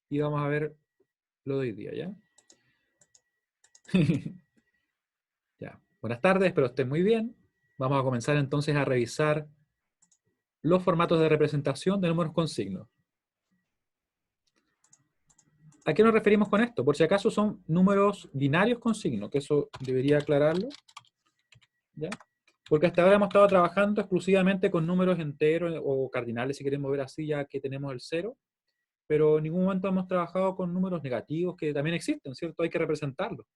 y vamos a ver lo de hoy día, ¿ya? Ya. Buenas tardes, espero estén muy bien. Vamos a comenzar entonces a revisar los formatos de representación de números con signos. ¿A qué nos referimos con esto? Por si acaso son números binarios con signo, que eso debería aclararlo, ¿ya? Porque hasta ahora hemos estado trabajando exclusivamente con números enteros o cardinales, si queremos ver así, ya que tenemos el 0, pero en ningún momento hemos trabajado con números negativos que también existen, ¿cierto? Hay que representarlos.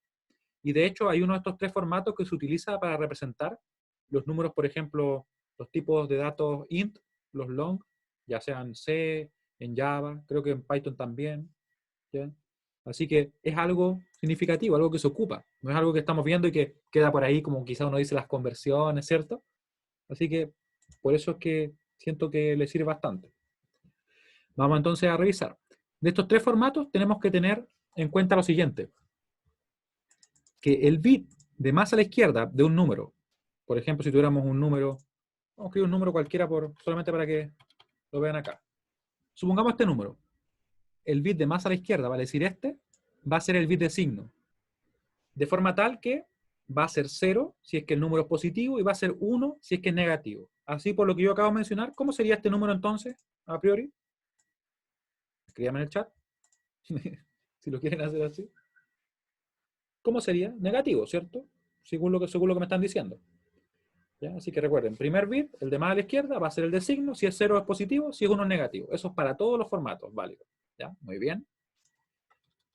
Y de hecho hay uno de estos tres formatos que se utiliza para representar los números, por ejemplo, los tipos de datos int, los long, ya sean C, en Java, creo que en Python también, ¿ya? Así que es algo significativo, algo que se ocupa. No es algo que estamos viendo y que queda por ahí como quizá uno dice las conversiones, ¿cierto? Así que por eso es que siento que le sirve bastante. Vamos entonces a revisar. De estos tres formatos tenemos que tener en cuenta lo siguiente, que el bit de más a la izquierda de un número, por ejemplo, si tuviéramos un número, vamos a escribir un número cualquiera solamente para que lo vean acá. Supongamos este número. El bit de más a la izquierda, vale decir este, va a ser el bit de signo. De forma tal que va a ser 0 si es que el número es positivo y va a ser 1 si es que es negativo. Así por lo que yo acabo de mencionar, ¿cómo sería este número entonces, a priori? Escríbame en el chat, si lo quieren hacer así. ¿Cómo sería? Negativo, ¿cierto? Según lo que me están diciendo. ¿Ya? Así que recuerden, primer bit, el de más a la izquierda, va a ser el de signo, si es 0 es positivo, si es 1 es negativo. Eso es para todos los formatos válidos. ¿Ya? Muy bien.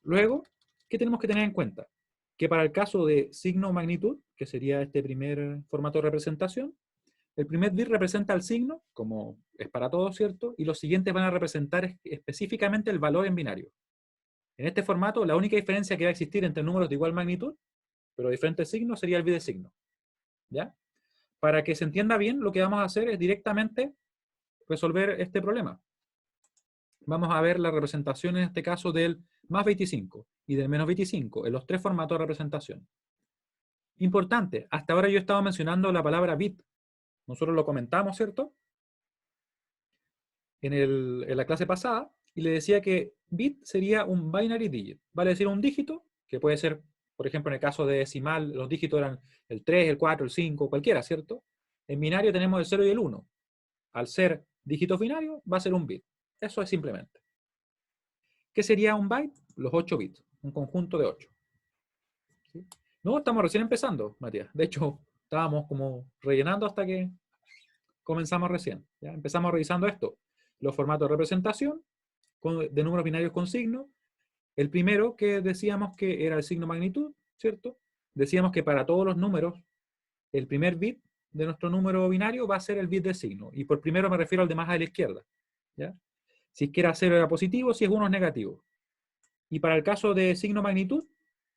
Luego, ¿qué tenemos que tener en cuenta? Que para el caso de signo o magnitud, que sería este primer formato de representación, el primer bit representa el signo, como es para todos, ¿cierto? Y los siguientes van a representar específicamente el valor en binario. En este formato, la única diferencia que va a existir entre números de igual magnitud, pero diferentes signos, sería el bit de signo. ¿Ya? Para que se entienda bien, lo que vamos a hacer es directamente resolver este problema. Vamos a ver la representación en este caso del más 25 y del menos 25 en los tres formatos de representación. Importante, hasta ahora yo estaba mencionando la palabra bit. Nosotros lo comentamos, ¿cierto? En la clase pasada, y le decía que bit sería un binary digit, vale decir un dígito, que puede ser, por ejemplo, en el caso de decimal, los dígitos eran el 3, el 4, el 5, cualquiera, ¿cierto? En binario tenemos el 0 y el 1. Al ser dígitos binarios, va a ser un bit. Eso es simplemente. ¿Qué sería un byte? Los 8 bits, un conjunto de 8. ¿Sí? No, estamos recién empezando, Matías. De hecho, estábamos como rellenando hasta que comenzamos recién. ¿Ya? Empezamos revisando esto. Los formatos de representación de números binarios con signo. El primero que decíamos que era el signo magnitud, ¿cierto? Decíamos que para todos los números, el primer bit de nuestro número binario va a ser el bit de signo. Y por primero me refiero al de más a la izquierda. ¿Ya? Si es que era 0 era positivo, si es 1 es negativo. Y para el caso de signo magnitud,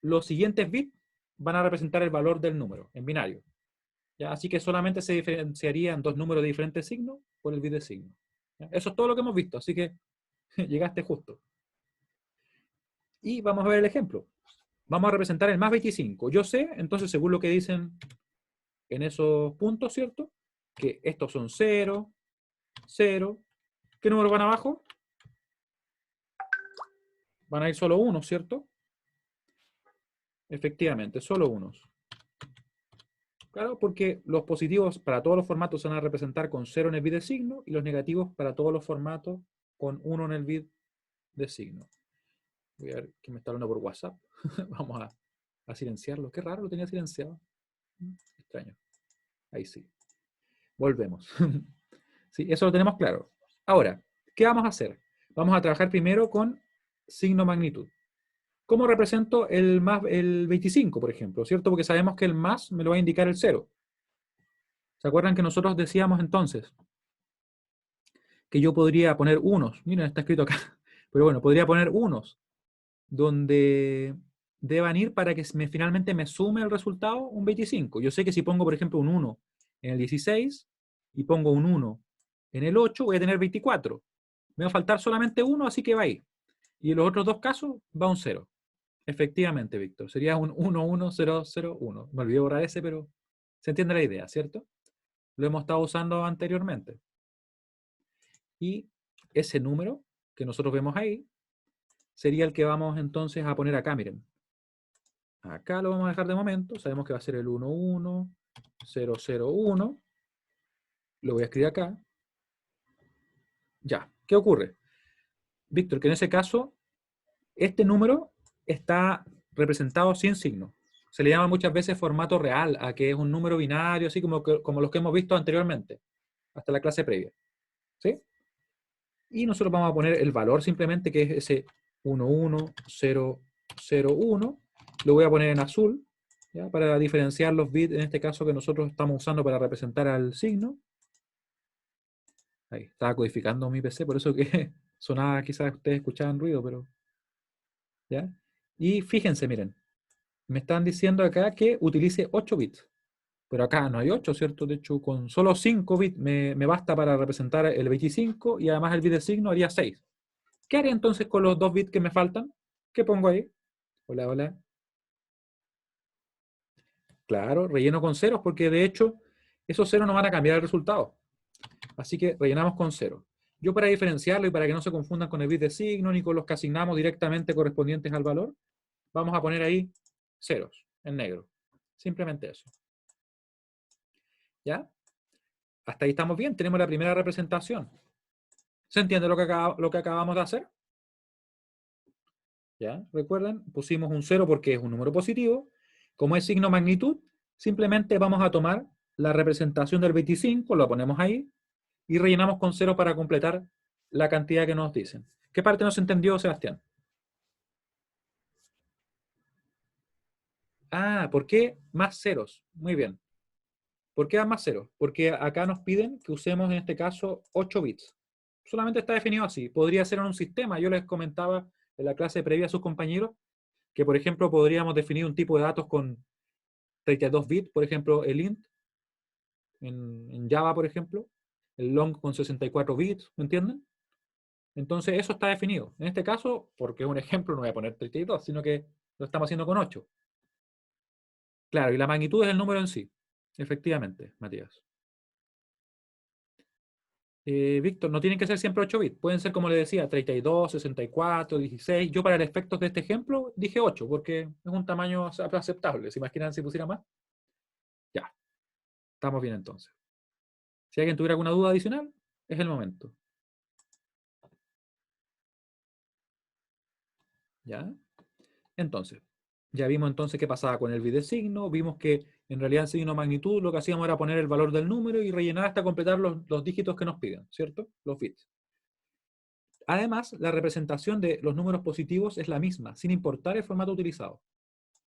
los siguientes bits van a representar el valor del número en binario. ¿Ya? Así que solamente se diferenciarían dos números de diferentes signos por el bit de signo. ¿Ya? Eso es todo lo que hemos visto, así que llegaste justo. Y vamos a ver el ejemplo. Vamos a representar el más 25. Yo sé, entonces, según lo que dicen en esos puntos, ¿cierto? Que estos son 0, 0. ¿Qué número van abajo? Van a ir solo unos, ¿cierto? Efectivamente, solo unos. Claro, porque los positivos para todos los formatos se van a representar con 0 en el bit de signo y los negativos para todos los formatos con 1 en el bit de signo. Voy a ver quién me está hablando por WhatsApp. Vamos a silenciarlo. Qué raro, lo tenía silenciado. Extraño. Ahí sí. Volvemos. Sí, eso lo tenemos claro. Ahora, ¿qué vamos a hacer? Vamos a trabajar primero con signo magnitud. ¿Cómo represento el 25, por ejemplo? ¿Cierto? Porque sabemos que el más me lo va a indicar el 0. ¿Se acuerdan que nosotros decíamos entonces que yo podría poner unos? Miren, está escrito acá. Pero bueno, podría poner unos donde deban ir para que finalmente me sume el resultado un 25. Yo sé que si pongo, por ejemplo, un 1 en el 16 y pongo un 1 en el 8, voy a tener 24. Me va a faltar solamente uno, así que va ahí. Y en los otros dos casos va un 0. Efectivamente, Víctor. Sería un 1, 1, 0, 0, 1. Me olvidé borrar ese, pero se entiende la idea, ¿cierto? Lo hemos estado usando anteriormente. Y ese número que nosotros vemos ahí sería el que vamos entonces a poner acá, miren. Acá lo vamos a dejar de momento, sabemos que va a ser el 1, 1, 0, 0, 1. Lo voy a escribir acá. Ya, ¿qué ocurre? Víctor, que en ese caso, este número está representado sin signo. Se le llama muchas veces formato real, a que es un número binario, así como los que hemos visto anteriormente, hasta la clase previa. ¿Sí? Y nosotros vamos a poner el valor simplemente, que es ese 1, 1, 0, 0, 1. Lo voy a poner en azul, ¿ya? Para diferenciar los bits, en este caso que nosotros estamos usando para representar al signo. Ahí, estaba codificando mi PC, por eso que sonaba, quizás ustedes escuchaban ruido, pero... ¿ya? Y fíjense, miren, me están diciendo acá que utilice 8 bits. Pero acá no hay 8, ¿cierto? De hecho, con solo 5 bits me basta para representar el 25 y además el bit de signo haría 6. ¿Qué haré entonces con los 2 bits que me faltan? ¿Qué pongo ahí? Hola, hola. Claro, relleno con ceros porque de hecho esos ceros no van a cambiar el resultado. Así que rellenamos con 0. Yo para diferenciarlo y para que no se confundan con el bit de signo ni con los que asignamos directamente correspondientes al valor, vamos a poner ahí ceros en negro. Simplemente eso. ¿Ya? Hasta ahí estamos bien, tenemos la primera representación. ¿Se entiende lo que acabamos de hacer? ¿Ya? Recuerden, pusimos un 0 porque es un número positivo. Como es signo magnitud, simplemente vamos a tomar la representación del 25, lo ponemos ahí, y rellenamos con 0 para completar la cantidad que nos dicen. ¿Qué parte no se entendió, Sebastián? Ah, ¿por qué más ceros? Muy bien. ¿Por qué más ceros? Porque acá nos piden que usemos en este caso 8 bits. Solamente está definido así. Podría ser en un sistema. Yo les comentaba en la clase previa a sus compañeros que, por ejemplo, podríamos definir un tipo de datos con 32 bits, por ejemplo, el int, en Java, por ejemplo, el long con 64 bits, ¿me entienden? Entonces, eso está definido. En este caso, porque es un ejemplo, no voy a poner 32, sino que lo estamos haciendo con 8. Claro, y la magnitud es el número en sí. Efectivamente, Matías. Víctor, no tienen que ser siempre 8 bits. Pueden ser, como le decía, 32, 64, 16. Yo para el efectos de este ejemplo dije 8, porque es un tamaño aceptable. ¿Se imaginan si pusiera más? Ya, estamos bien entonces. Si alguien tuviera alguna duda adicional, es el momento. ¿Ya? Entonces, ya vimos entonces qué pasaba con el bit de signo, vimos que en realidad el signo magnitud lo que hacíamos era poner el valor del número y rellenar hasta completar los dígitos que nos piden, ¿cierto? Los bits. Además, la representación de los números positivos es la misma, sin importar el formato utilizado.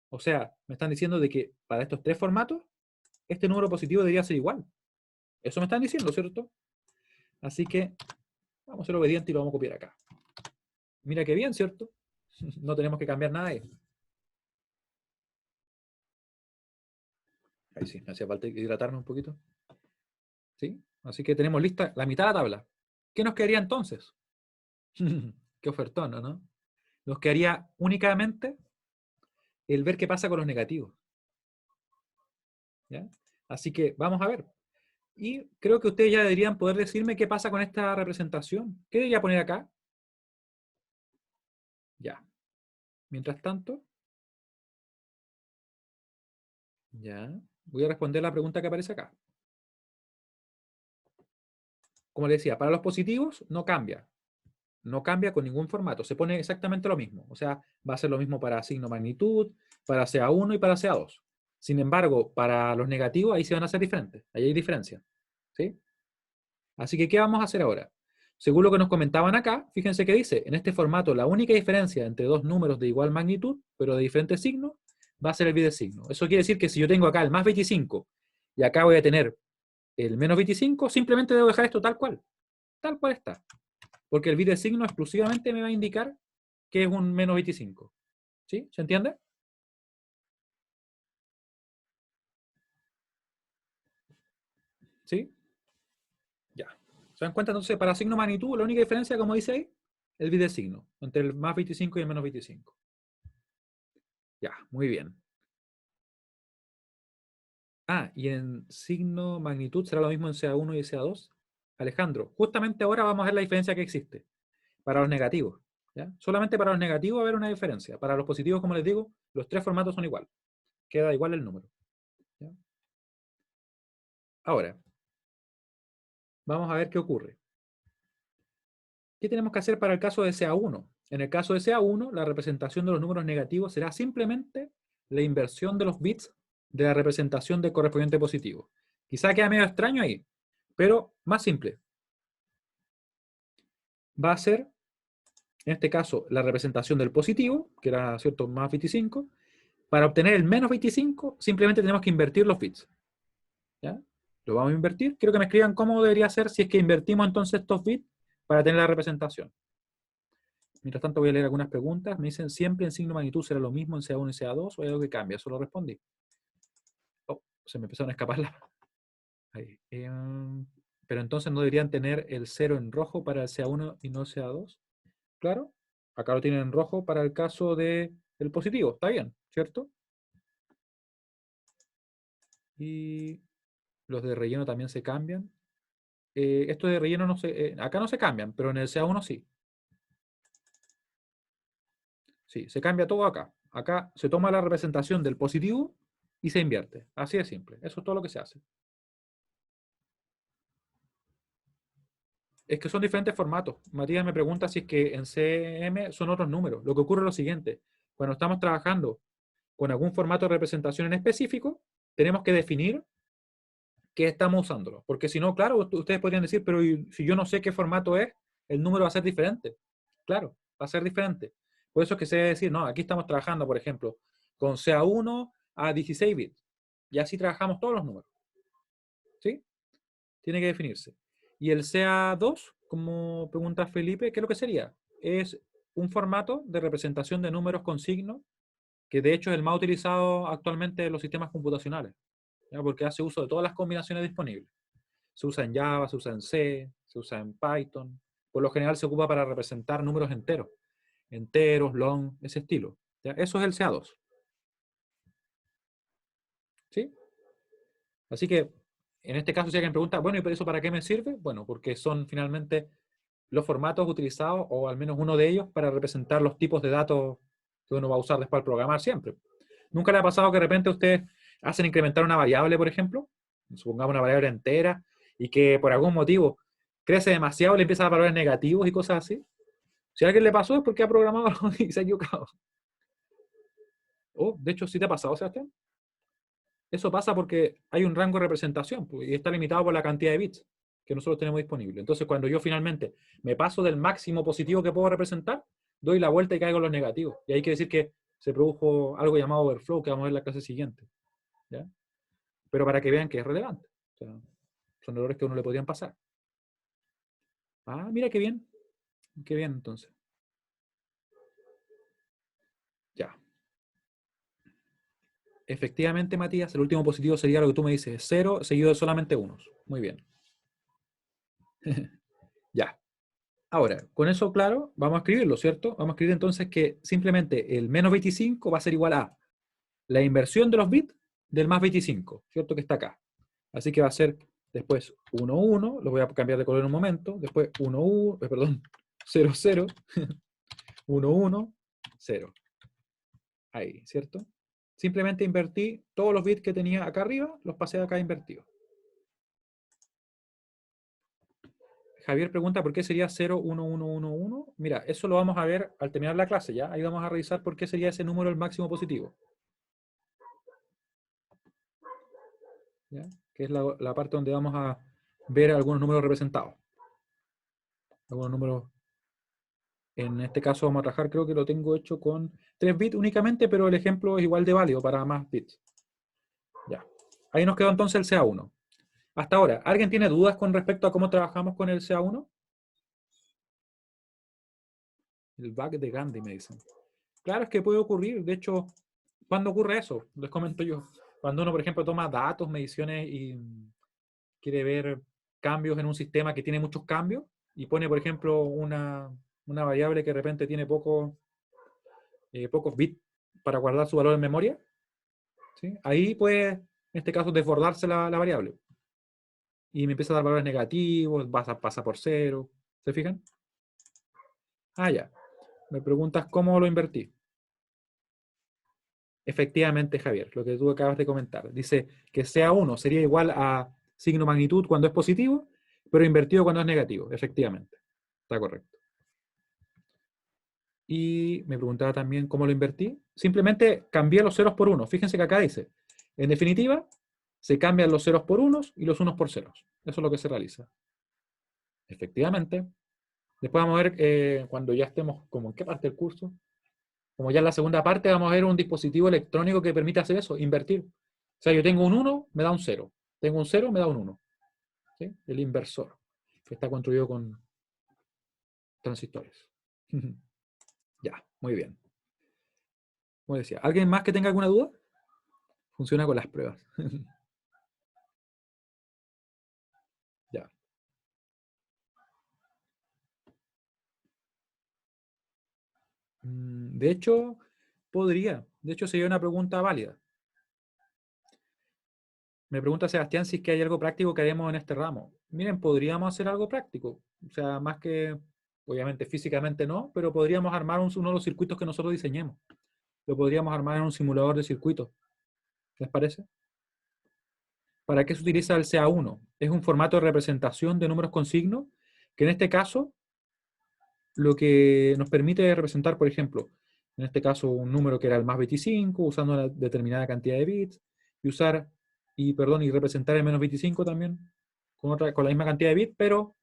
O sea, me están diciendo de que para estos 3 formatos, este número positivo debería ser igual. Eso me están diciendo, ¿cierto? Así que vamos a ser obedientes y lo vamos a copiar acá. Mira qué bien, ¿cierto? No tenemos que cambiar nada ahí. Ahí sí, me hacía falta hidratarme un poquito. ¿Sí? Así que tenemos lista la mitad de la tabla. ¿Qué nos quedaría entonces? Qué ofertón, ¿no? Nos quedaría únicamente el ver qué pasa con los negativos. ¿Ya? Así que vamos a ver. Y creo que ustedes ya deberían poder decirme qué pasa con esta representación. ¿Qué debería poner acá? Ya. Mientras tanto, ya. Voy a responder la pregunta que aparece acá. Como les decía, para los positivos no cambia. No cambia con ningún formato. Se pone exactamente lo mismo. O sea, va a ser lo mismo para signo magnitud, para CA1 y para CA2. Sin embargo, para los negativos ahí se van a hacer diferentes. Ahí hay diferencia. ¿Sí? Así que, ¿qué vamos a hacer ahora? Según lo que nos comentaban acá, fíjense que dice, en este formato la única diferencia entre dos números de igual magnitud, pero de diferentes signos, va a ser el bit de signo. Eso quiere decir que si yo tengo acá el más 25 y acá voy a tener el menos 25, simplemente debo dejar esto tal cual está. Porque el bit de signo exclusivamente me va a indicar que es un menos 25. ¿Sí? ¿Se entiende? ¿Sí? Ya. ¿Se dan cuenta? Entonces, para signo magnitud, la única diferencia, como dice ahí, el bit de signo, entre el más 25 y el menos 25. Ya, muy bien. Ah, y en signo magnitud será lo mismo en CA1 y CA2. Alejandro, justamente ahora vamos a ver la diferencia que existe para los negativos. ¿Ya? Solamente para los negativos va a haber una diferencia. Para los positivos, como les digo, los tres formatos son igual. Queda igual el número. ¿Ya? Ahora, vamos a ver qué ocurre. ¿Qué tenemos que hacer para el caso de CA1? En el caso de CA1, la representación de los números negativos será simplemente la inversión de los bits de la representación del correspondiente positivo. Quizá queda medio extraño ahí, pero más simple. Va a ser, en este caso, la representación del positivo, que era, ¿cierto?, más 25. Para obtener el menos 25, simplemente tenemos que invertir los bits. ¿Ya? Lo vamos a invertir. Quiero que me escriban cómo debería ser si es que invertimos entonces estos bits para tener la representación. Mientras tanto voy a leer algunas preguntas. Me dicen, ¿siempre en signo de magnitud será lo mismo en CA1 y CA2 o hay algo que cambia? Eso lo respondí. Oh, se me empezaron a escapar las... Ahí. Pero entonces no deberían tener el 0 en rojo para el CA1 y no CA2. Claro, acá lo tienen en rojo para el caso del positivo. Está bien, ¿cierto? Y los de relleno también se cambian. Estos de relleno no se, acá no se cambian, pero en el CA1 sí. Sí, se cambia todo acá. Acá se toma la representación del positivo y se invierte. Así de simple. Eso es todo lo que se hace. Es que son diferentes formatos. Matías me pregunta si es que en CM son otros números. Lo que ocurre es lo siguiente. Cuando estamos trabajando con algún formato de representación en específico, tenemos que definir qué estamos usándolo. Porque si no, claro, ustedes podrían decir, pero si yo no sé qué formato es, el número va a ser diferente. Claro, va a ser diferente. Por eso es que se debe decir, no, aquí estamos trabajando, por ejemplo, con CA1 a 16 bits. Y así trabajamos todos los números. ¿Sí? Tiene que definirse. Y el CA2, como pregunta Felipe, ¿qué es lo que sería? Es un formato de representación de números con signos, que de hecho es el más utilizado actualmente en los sistemas computacionales, ¿ya? Porque hace uso de todas las combinaciones disponibles. Se usa en Java, se usa en C, se usa en Python. Por lo general se ocupa para representar números enteros. Enteros, long, ese estilo. ¿Ya? Eso es el CA2. ¿Sí? Así que, en este caso, si alguien pregunta, bueno, ¿y eso para qué me sirve? Bueno, porque son finalmente los formatos utilizados, o al menos uno de ellos, para representar los tipos de datos que uno va a usar después al programar siempre. ¿Nunca le ha pasado que de repente ustedes hacen incrementar una variable, por ejemplo? Supongamos una variable entera, y que por algún motivo crece demasiado, le empieza a dar valores negativos y cosas así. Si a alguien le pasó es porque ha programado algo y se ha equivocado. Oh, de hecho, ¿sí te ha pasado, Sebastián? Eso pasa porque hay un rango de representación pues, y está limitado por la cantidad de bits que nosotros tenemos disponible. Entonces, cuando yo finalmente me paso del máximo positivo que puedo representar, doy la vuelta y caigo en los negativos. Y ahí quiere decir que se produjo algo llamado overflow, que vamos a ver en la clase siguiente. ¿Ya? Pero para que vean que es relevante. O sea, son errores que a uno le podrían pasar. Ah, mira qué bien. Qué bien, entonces. Ya. Efectivamente, Matías, el último positivo sería lo que tú me dices, 0 seguido de solamente unos. Muy bien. Ya. Ahora, con eso claro, vamos a escribirlo, ¿cierto? Vamos a escribir entonces que simplemente el menos 25 va a ser igual a la inversión de los bits del más 25, ¿cierto? Que está acá. Así que va a ser después 1, 1, lo voy a cambiar de color en un momento, después 1, 1, perdón, 0, 0, 1, 1, 0. Ahí, ¿cierto? Simplemente invertí todos los bits que tenía acá arriba, los pasé acá invertidos. Javier pregunta por qué sería 0, 1, 1, 1, 1. Mira, eso lo vamos a ver al terminar la clase, ¿ya? Ahí vamos a revisar por qué sería ese número el máximo positivo. ¿Ya? Que es la parte donde vamos a ver algunos números representados. Algunos números, en este caso vamos a trabajar, creo que lo tengo hecho con 3 bits únicamente, pero el ejemplo es igual de válido para más bits. Ya. Ahí nos quedó entonces el CA1. Hasta ahora, ¿alguien tiene dudas con respecto a cómo trabajamos con el CA1? El bug de Gandhi, me dicen. Claro, es que puede ocurrir. De hecho, ¿cuándo ocurre eso? Les comento yo. Cuando uno, por ejemplo, toma datos, mediciones y quiere ver cambios en un sistema que tiene muchos cambios y pone, por ejemplo, una variable que de repente tiene pocos bits para guardar su valor en memoria, ¿sí? Ahí puede, en este caso, desbordarse la variable. Y me empieza a dar valores negativos, pasa por cero. ¿Se fijan? Ah, ya. Me preguntas cómo lo invertí. Efectivamente, Javier, lo que tú acabas de comentar. Dice que sea 1 sería igual a signo magnitud cuando es positivo, pero invertido cuando es negativo. Efectivamente. Está correcto. Y me preguntaba también cómo lo invertí. Simplemente cambié los ceros por unos. Fíjense que acá dice, en definitiva, se cambian los ceros por unos y los unos por ceros. Eso es lo que se realiza. Efectivamente. Después vamos a ver cuando ya estemos, como en qué parte del curso, como ya en la segunda parte, vamos a ver un dispositivo electrónico que permite hacer eso, invertir. O sea, yo tengo un 1, me da un 0. Tengo un 0, me da un 1. ¿Sí? El inversor, que está construido con transistores. Ya, muy bien. Como decía, ¿alguien más que tenga alguna duda? Funciona con las pruebas. Ya. De hecho, podría. De hecho, sería una pregunta válida. Me pregunta Sebastián si es que hay algo práctico que haremos en este ramo. Miren, podríamos hacer algo práctico. O sea, más que, obviamente, físicamente no, pero podríamos armar uno de los circuitos que nosotros diseñemos. Lo podríamos armar en un simulador de circuitos. ¿Les parece? ¿Para qué se utiliza el CA1? Es un formato de representación de números con signo, que en este caso lo que nos permite representar, por ejemplo, en este caso un número que era el más 25, usando una determinada cantidad de bits, y representar el menos 25 también, con la misma cantidad de bits, pero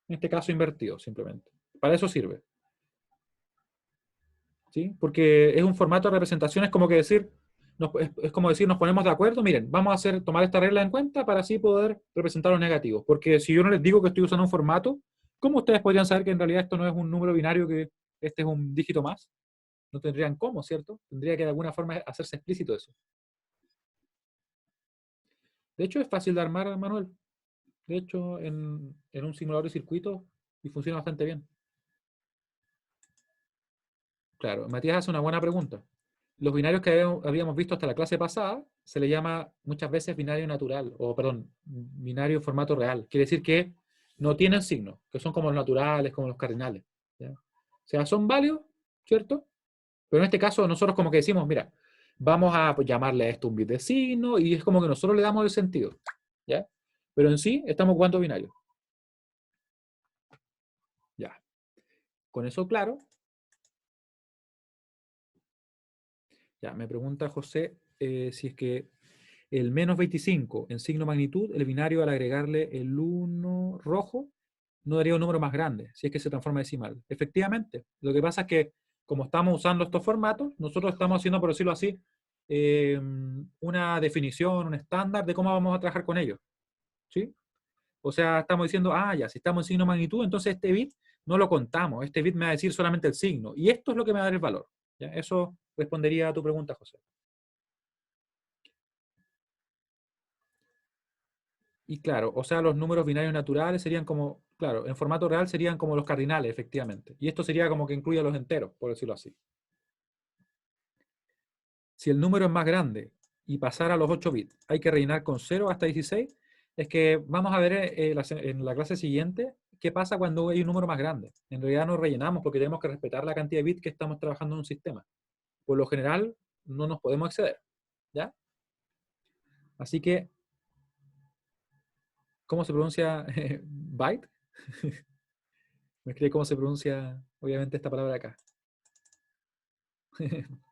en este caso invertido simplemente. Para eso sirve. ¿Sí? Porque es un formato de representación, es como que decir, es como decir, nos ponemos de acuerdo, miren, vamos a tomar esta regla en cuenta para así poder representar los negativos. Porque si yo no les digo que estoy usando un formato, ¿cómo ustedes podrían saber que en realidad esto no es un número binario, que este es un dígito más? No tendrían cómo, ¿cierto? Tendría que de alguna forma hacerse explícito eso. De hecho, es fácil de armar, Manuel. De hecho, en un simulador de circuitos y funciona bastante bien. Claro, Matías hace una buena pregunta. Los binarios que habíamos visto hasta la clase pasada se le llama muchas veces binario natural, o perdón, binario en formato real. Quiere decir que no tienen signo, que son como los naturales, como los cardinales. ¿Ya? O sea, son válidos, ¿cierto? Pero en este caso nosotros como que decimos, mira, vamos a pues, llamarle a esto un bit de signo, y es como que nosotros le damos el sentido. ¿Ya? Pero en sí estamos jugando binarios. Ya. Con eso claro. Ya, me pregunta José si es que el menos 25 en signo magnitud, el binario al agregarle el 1 rojo, no daría un número más grande, si es que se transforma en decimal. Efectivamente, lo que pasa es que como estamos usando estos formatos, nosotros estamos haciendo, por decirlo así, una definición, un estándar de cómo vamos a trabajar con ellos. ¿Sí? O sea, estamos diciendo, ya, si estamos en signo magnitud, entonces este bit no lo contamos, este bit me va a decir solamente el signo, y esto es lo que me va a dar el valor. ¿Ya? Eso respondería a tu pregunta, José. Y claro, o sea, los números binarios naturales serían como, claro, en formato real serían como los cardinales, efectivamente. Y esto sería como que incluye a los enteros, por decirlo así. Si el número es más grande y pasar a los 8 bits, hay que rellenar con 0 hasta 16. Es que vamos a ver en la clase siguiente qué pasa cuando hay un número más grande. En realidad no rellenamos porque tenemos que respetar la cantidad de bits que estamos trabajando en un sistema. Por lo general, no nos podemos exceder. ¿Ya? Así que, ¿cómo se pronuncia byte? Me escribe cómo se pronuncia, obviamente, esta palabra acá.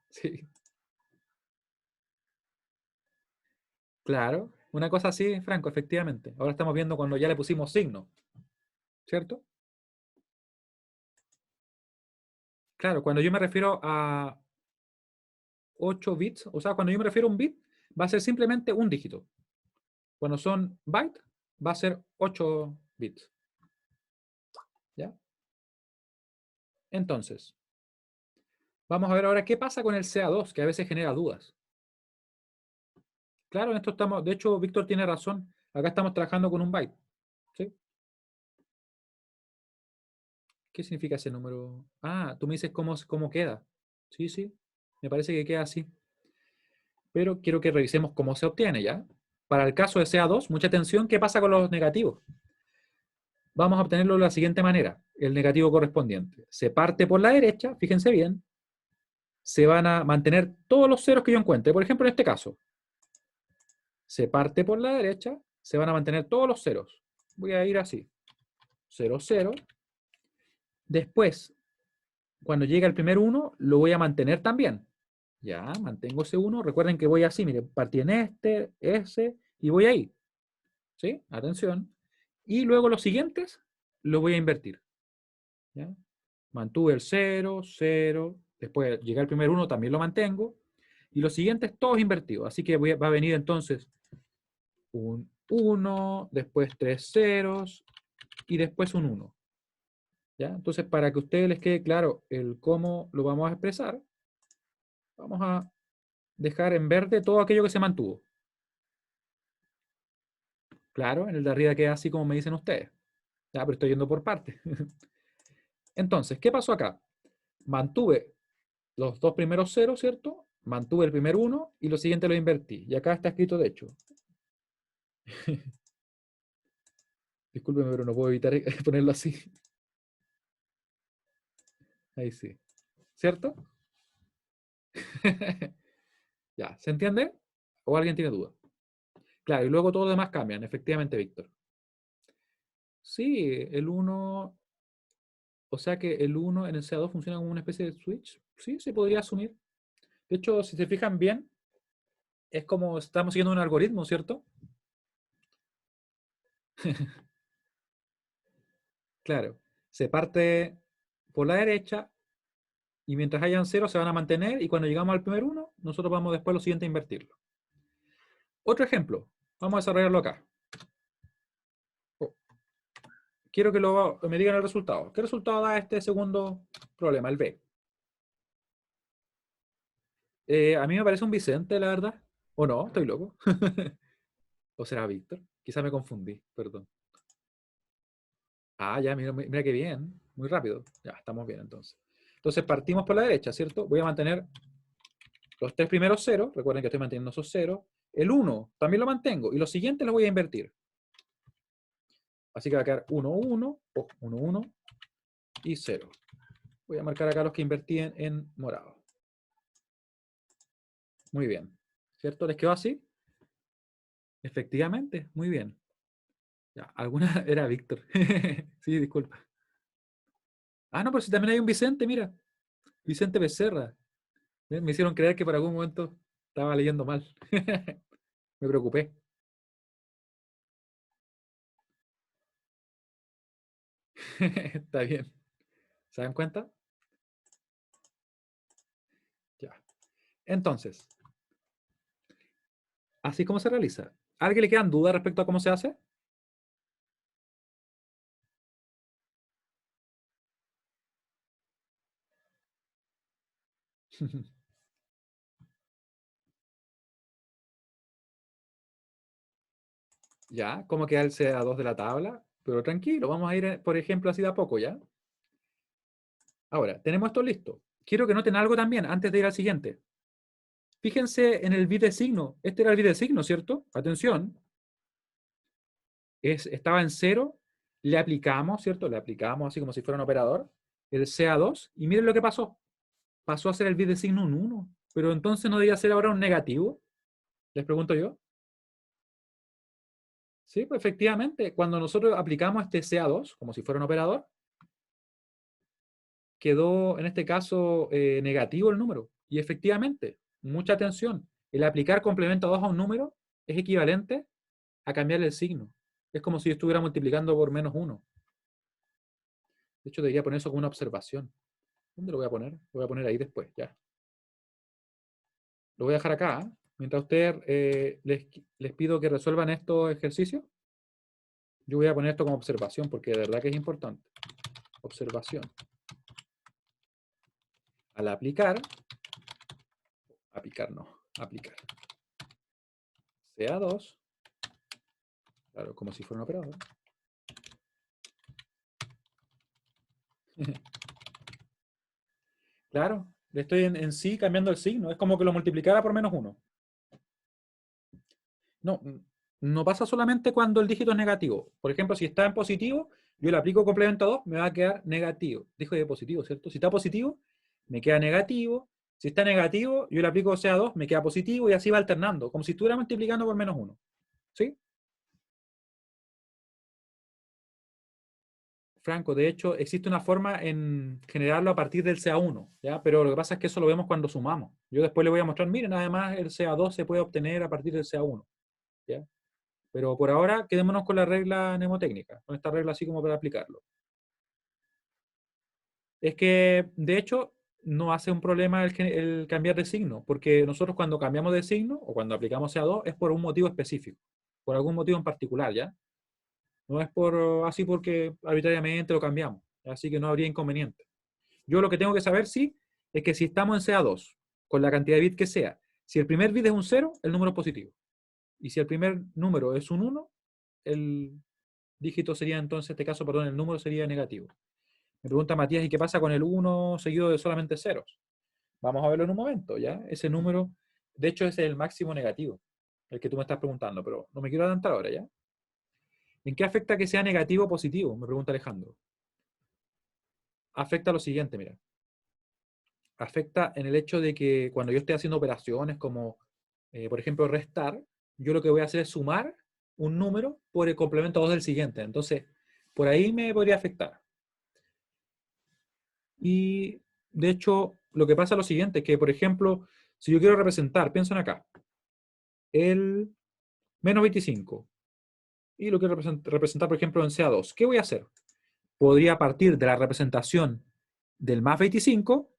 Sí, claro. Una cosa así, Franco, efectivamente. Ahora estamos viendo cuando ya le pusimos signo, ¿cierto? Claro, cuando yo me refiero a 8 bits, o sea, cuando yo me refiero a un bit, va a ser simplemente un dígito. Cuando son bytes, va a ser 8 bits. ¿Ya? Entonces, vamos a ver ahora qué pasa con el CA2, que a veces genera dudas. Claro, en esto estamos, de hecho, Víctor tiene razón. Acá estamos trabajando con un byte. ¿Sí? ¿Qué significa ese número? Tú me dices cómo queda. Sí, sí, me parece que queda así. Pero quiero que revisemos cómo se obtiene, ¿ya? Para el caso de CA2, mucha atención, ¿qué pasa con los negativos? vamos a obtenerlo de la siguiente manera, el negativo correspondiente. Se parte por la derecha, fíjense bien, se van a mantener todos los ceros que yo encuentre. Por ejemplo, en este caso, se parte por la derecha, se van a mantener todos los ceros. Voy a ir así, 0, 0. Después, cuando llegue el primer 1, lo voy a mantener también. Ya, mantengo ese 1. Recuerden que voy así, miren, partí en este, ese, y voy ahí. ¿Sí? Atención. Y luego los siguientes los voy a invertir. ¿Ya? Mantuve el 0, 0. Después llegué al primer 1, también lo mantengo. Y los siguientes todos invertidos. Así que va a venir entonces un 1, después 3 ceros y después un 1. ¿Ya? Entonces, para que a ustedes les quede claro el cómo lo vamos a expresar, vamos a dejar en verde todo aquello que se mantuvo. Claro, en el de arriba queda así como me dicen ustedes. Ya, pero estoy yendo por partes. Entonces, ¿qué pasó acá? Mantuve los dos primeros ceros, ¿cierto? Mantuve el primer 1 y lo siguiente lo invertí. Y acá está escrito de hecho. Discúlpeme, pero no puedo evitar ponerlo así. Ahí sí. ¿Cierto? Ya, ¿se entiende? ¿O alguien tiene duda? Claro, y luego todo lo demás cambian, efectivamente, Víctor. Sí, el 1, o sea que el 1 en el CA2 funciona como una especie de switch. Sí, se podría asumir. De hecho, si se fijan bien, es como estamos siguiendo un algoritmo, ¿cierto? Claro, se parte por la derecha y mientras hayan ceros se van a mantener y cuando llegamos al primer 1, nosotros vamos después lo siguiente a invertirlo. Otro ejemplo, vamos a desarrollarlo acá. Oh, quiero que me digan el resultado. ¿Qué resultado da este segundo problema, el B? A mí me parece un Vicente, la verdad. ¿O no? ¿Estoy loco? ¿O será Víctor? Quizá me confundí, perdón. Ah, ya, mira, mira qué bien. Muy rápido. Ya, estamos bien entonces. Entonces partimos por la derecha, ¿cierto? Voy a mantener los tres primeros ceros. Recuerden que estoy manteniendo esos ceros. El 1 también lo mantengo. Y los siguientes los voy a invertir. Así que va a quedar 1, 1, 1, 1 y 0. Voy a marcar acá los que invertí en morado. Muy bien. ¿Cierto? ¿Les quedó así? Efectivamente, muy bien. Ya, alguna era Víctor. Sí, disculpa. Ah, no, pero si también hay un Vicente, mira. Vicente Becerra. Me hicieron creer que por algún momento estaba leyendo mal. Me preocupé. Está bien. ¿Se dan cuenta? Ya. Entonces, así como se realiza. ¿A alguien le quedan dudas respecto a cómo se hace? Ya, ¿cómo queda el CA2 de la tabla? Pero tranquilo, vamos a ir, por ejemplo, así de a poco, ¿ya? Ahora, tenemos esto listo. Quiero que noten algo también antes de ir al siguiente. Fíjense en el bit de signo. Este era el bit de signo, ¿cierto? Atención. Estaba en 0. Le aplicamos, ¿cierto? Le aplicamos así como si fuera un operador. El CA2. Y miren lo que pasó. Pasó a ser el bit de signo un 1. Pero entonces no debía ser ahora un negativo. Les pregunto yo. Sí, pues efectivamente, cuando nosotros aplicamos este CA2, como si fuera un operador, quedó en este caso negativo el número. Y efectivamente, mucha atención, el aplicar complemento 2 a un número es equivalente a cambiarle el signo. Es como si yo estuviera multiplicando por -1. De hecho, debería poner eso como una observación. ¿Dónde lo voy a poner? Lo voy a poner ahí después, ya. Lo voy a dejar acá. Mientras ustedes les pido que resuelvan estos ejercicios, yo voy a poner esto como observación porque de verdad que es importante. Observación. Al aplicar no, aplicar. CA2, claro, como si fuera un operador. Claro, le estoy en sí cambiando el signo. Es como que lo multiplicara por -1. No, no pasa solamente cuando el dígito es negativo. Por ejemplo, si está en positivo, yo le aplico complemento a 2, me va a quedar negativo. Dijo de positivo, ¿cierto? Si está positivo, me queda negativo. Si está negativo, yo le aplico CA2, me queda positivo y así va alternando, como si estuviera multiplicando por menos 1. ¿Sí? Franco, de hecho, existe una forma en generarlo a partir del CA1, ¿ya? Pero lo que pasa es que eso lo vemos cuando sumamos. Yo después le voy a mostrar, miren, además el CA2 se puede obtener a partir del CA1, ¿ya? Pero por ahora quedémonos con la regla mnemotécnica, con esta regla así como para aplicarlo. Es que, de hecho, no hace un problema el cambiar de signo, porque nosotros cuando cambiamos de signo o cuando aplicamos CA2 es por un motivo específico, por algún motivo en particular, ¿ya? No es por así porque arbitrariamente lo cambiamos, así que no habría inconveniente. Yo lo que tengo que saber, sí, es que si estamos en CA2, con la cantidad de bits que sea, si el primer bit es un 0, el número es positivo. Y si el primer número es un 1, el dígito sería entonces, en este caso, perdón, el número sería negativo. Me pregunta Matías, ¿y qué pasa con el 1 seguido de solamente ceros? Vamos a verlo en un momento, ¿ya? Ese número, de hecho, ese es el máximo negativo, el que tú me estás preguntando, pero no me quiero adelantar ahora, ¿ya? ¿En qué afecta que sea negativo o positivo? Me pregunta Alejandro. Afecta lo siguiente, mira. Afecta en el hecho de que cuando yo esté haciendo operaciones como, por ejemplo, restar, yo lo que voy a hacer es sumar un número por el complemento 2 del siguiente. Entonces, por ahí me podría afectar. Y, de hecho, lo que pasa es lo siguiente, que, por ejemplo, si yo quiero representar, piensen acá, el menos 25, y lo quiero representar, por ejemplo, en CA2, ¿qué voy a hacer? Podría partir de la representación del más 25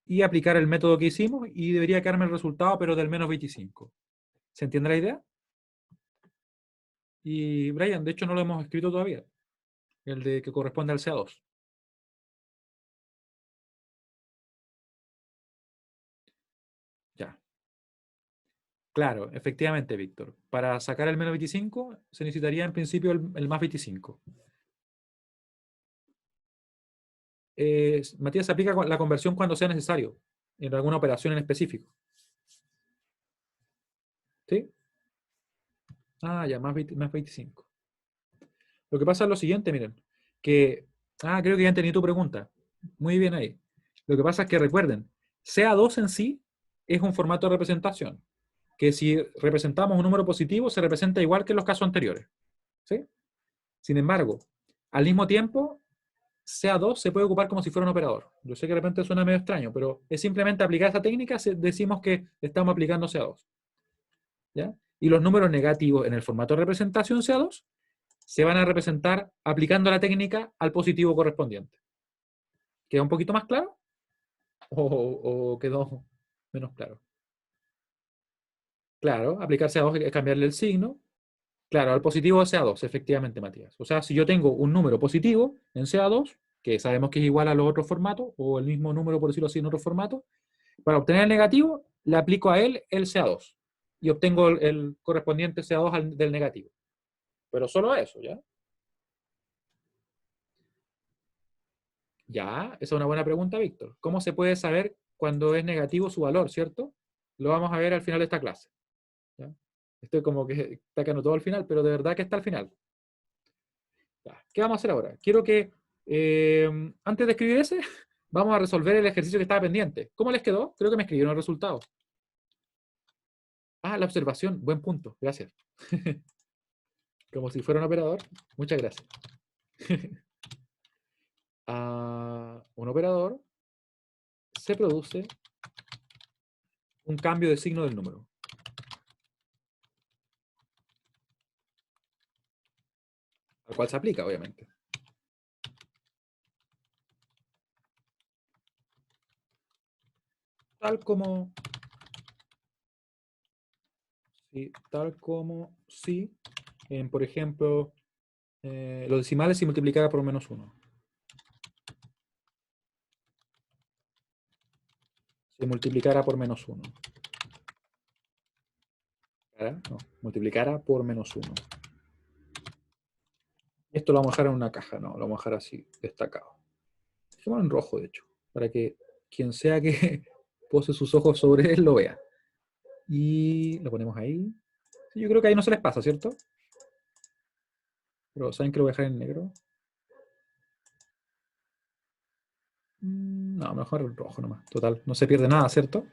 y aplicar el método que hicimos y debería quedarme el resultado, pero del menos 25. ¿Se entiende la idea? Y Brian, de hecho no lo hemos escrito todavía, el de que corresponde al CA2. Ya. Claro, efectivamente, Víctor. Para sacar el menos 25 se necesitaría en principio el más 25. Matías, se aplica la conversión cuando sea necesario, en alguna operación en específico. ¿Sí? Ah, ya, más 25. Lo que pasa es lo siguiente, miren, que, creo que ya entendí tu pregunta. Muy bien ahí. Lo que pasa es que recuerden, CA2 en sí es un formato de representación, que si representamos un número positivo se representa igual que en los casos anteriores. ¿Sí? Sin embargo, al mismo tiempo, CA2 se puede ocupar como si fuera un operador. Yo sé que de repente suena medio extraño, pero es simplemente aplicar esta técnica, decimos que estamos aplicando CA2. ¿Ya? Y los números negativos en el formato de representación CA2 se van a representar aplicando la técnica al positivo correspondiente. ¿Queda un poquito más claro? ¿O quedó menos claro? Claro, aplicar CA2 es cambiarle el signo. Claro, al positivo de CA2, efectivamente, Matías. O sea, si yo tengo un número positivo en CA2, que sabemos que es igual a los otros formatos, o el mismo número, por decirlo así, en otro formato, para obtener el negativo, le aplico a él el CA2 y obtengo el correspondiente CA2 del negativo. Pero solo eso, ¿ya? Ya, esa es una buena pregunta, Víctor. ¿Cómo se puede saber cuando es negativo su valor, cierto? Lo vamos a ver al final de esta clase. ¿Ya? Estoy como que está quedando todo al final, pero de verdad que está al final. Ya. ¿Qué vamos a hacer ahora? Quiero que, antes de escribir ese, vamos a resolver el ejercicio que estaba pendiente. ¿Cómo les quedó? Creo que me escribieron el resultado. Ah, la observación. Buen punto. Gracias. Como si fuera un operador. Muchas gracias. Un operador se produce un cambio de signo del número, al cual se aplica, obviamente. Tal como si, por ejemplo, los decimales se multiplicara por menos 1. Se multiplicara por menos 1. No, multiplicara por menos 1. Esto lo vamos a dejar en una caja, no, lo vamos a dejar así, destacado. Dejémoslo en rojo, de hecho, para que quien sea que pose sus ojos sobre él lo vea. Y lo ponemos ahí. Yo creo que ahí no se les pasa, ¿cierto? Pero ¿saben que lo voy a dejar en negro? No, mejor el rojo nomás. Total, no se pierde nada, ¿cierto?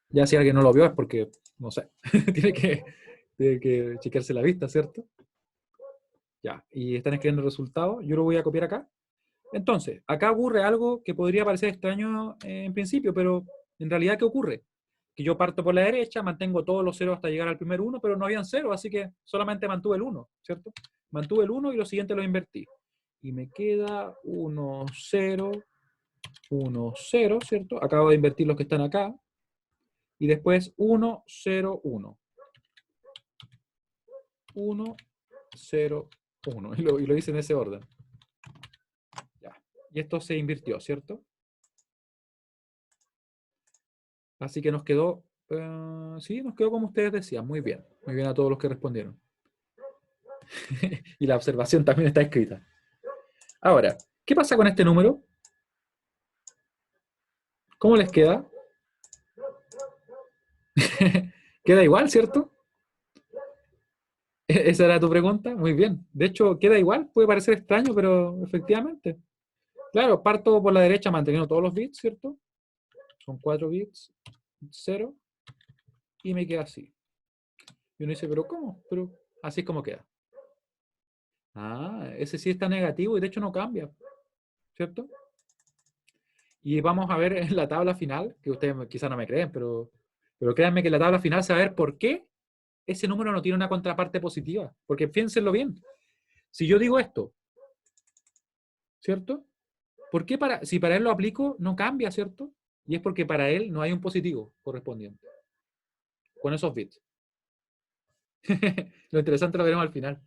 Ya si alguien no lo vio es porque, no sé, tiene que chequearse la vista, ¿cierto? Ya, y están escribiendo el resultado. Yo lo voy a copiar acá. Entonces, acá ocurre algo que podría parecer extraño en principio, pero en realidad, ¿qué ocurre? Que yo parto por la derecha, mantengo todos los ceros hasta llegar al primer uno, pero no habían ceros, así que solamente mantuve el 1, ¿cierto? Mantuve el 1 y lo siguiente lo invertí. Y me queda 1, 0, 1, 0, ¿cierto? Acabo de invertir los que están acá. Y después 1, 0, 1. 1, 0, 1. Y lo hice en ese orden. Ya. Y esto se invirtió, ¿cierto? Así que nos quedó, sí, nos quedó como ustedes decían. Muy bien. Muy bien a todos los que respondieron. Y la observación también está escrita. Ahora, ¿qué pasa con este número? ¿Cómo les queda? Queda igual, ¿cierto? Esa era tu pregunta. Muy bien. De hecho, queda igual. Puede parecer extraño, pero efectivamente. Claro, parto por la derecha manteniendo todos los bits, ¿cierto? Son 4 bits, 0, y me queda así. Y uno dice, ¿pero cómo? Pero así es como queda. Ah, ese sí está negativo y de hecho no cambia, ¿cierto? Y vamos a ver en la tabla final, que ustedes quizás no me creen, pero créanme que en la tabla final se va a ver por qué ese número no tiene una contraparte positiva. Porque piénsenlo bien. Si yo digo esto, ¿cierto? ¿Por qué si para él lo aplico, no cambia, ¿cierto? Y es porque para él no hay un positivo correspondiente con esos bits. Lo interesante lo veremos al final.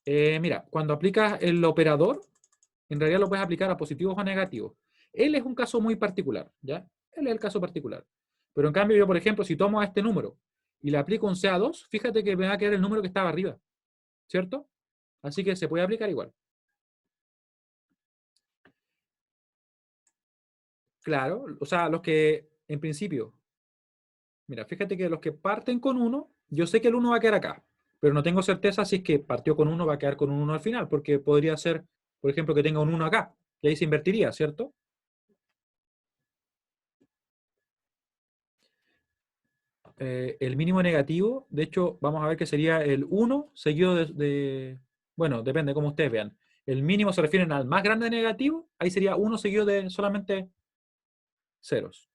Mira, cuando aplicas el operador, en realidad lo puedes aplicar a positivos o negativos. Él es un caso muy particular, ¿ya? Él es el caso particular. Pero en cambio yo, por ejemplo, si tomo a este número y le aplico un CA2, fíjate que me va a quedar el número que estaba arriba, ¿cierto? Así que se puede aplicar igual. Claro, o sea, los que, en principio, mira, fíjate que los que parten con 1, yo sé que el 1 va a quedar acá, pero no tengo certeza si es que partió con 1 va a quedar con un 1 al final, porque podría ser, por ejemplo, que tenga un 1 acá, y ahí se invertiría, ¿cierto? El mínimo negativo, de hecho, vamos a ver que sería el 1 seguido bueno, depende como ustedes vean. El mínimo se refiere al más grande negativo, ahí sería 1 seguido de solamente ceros.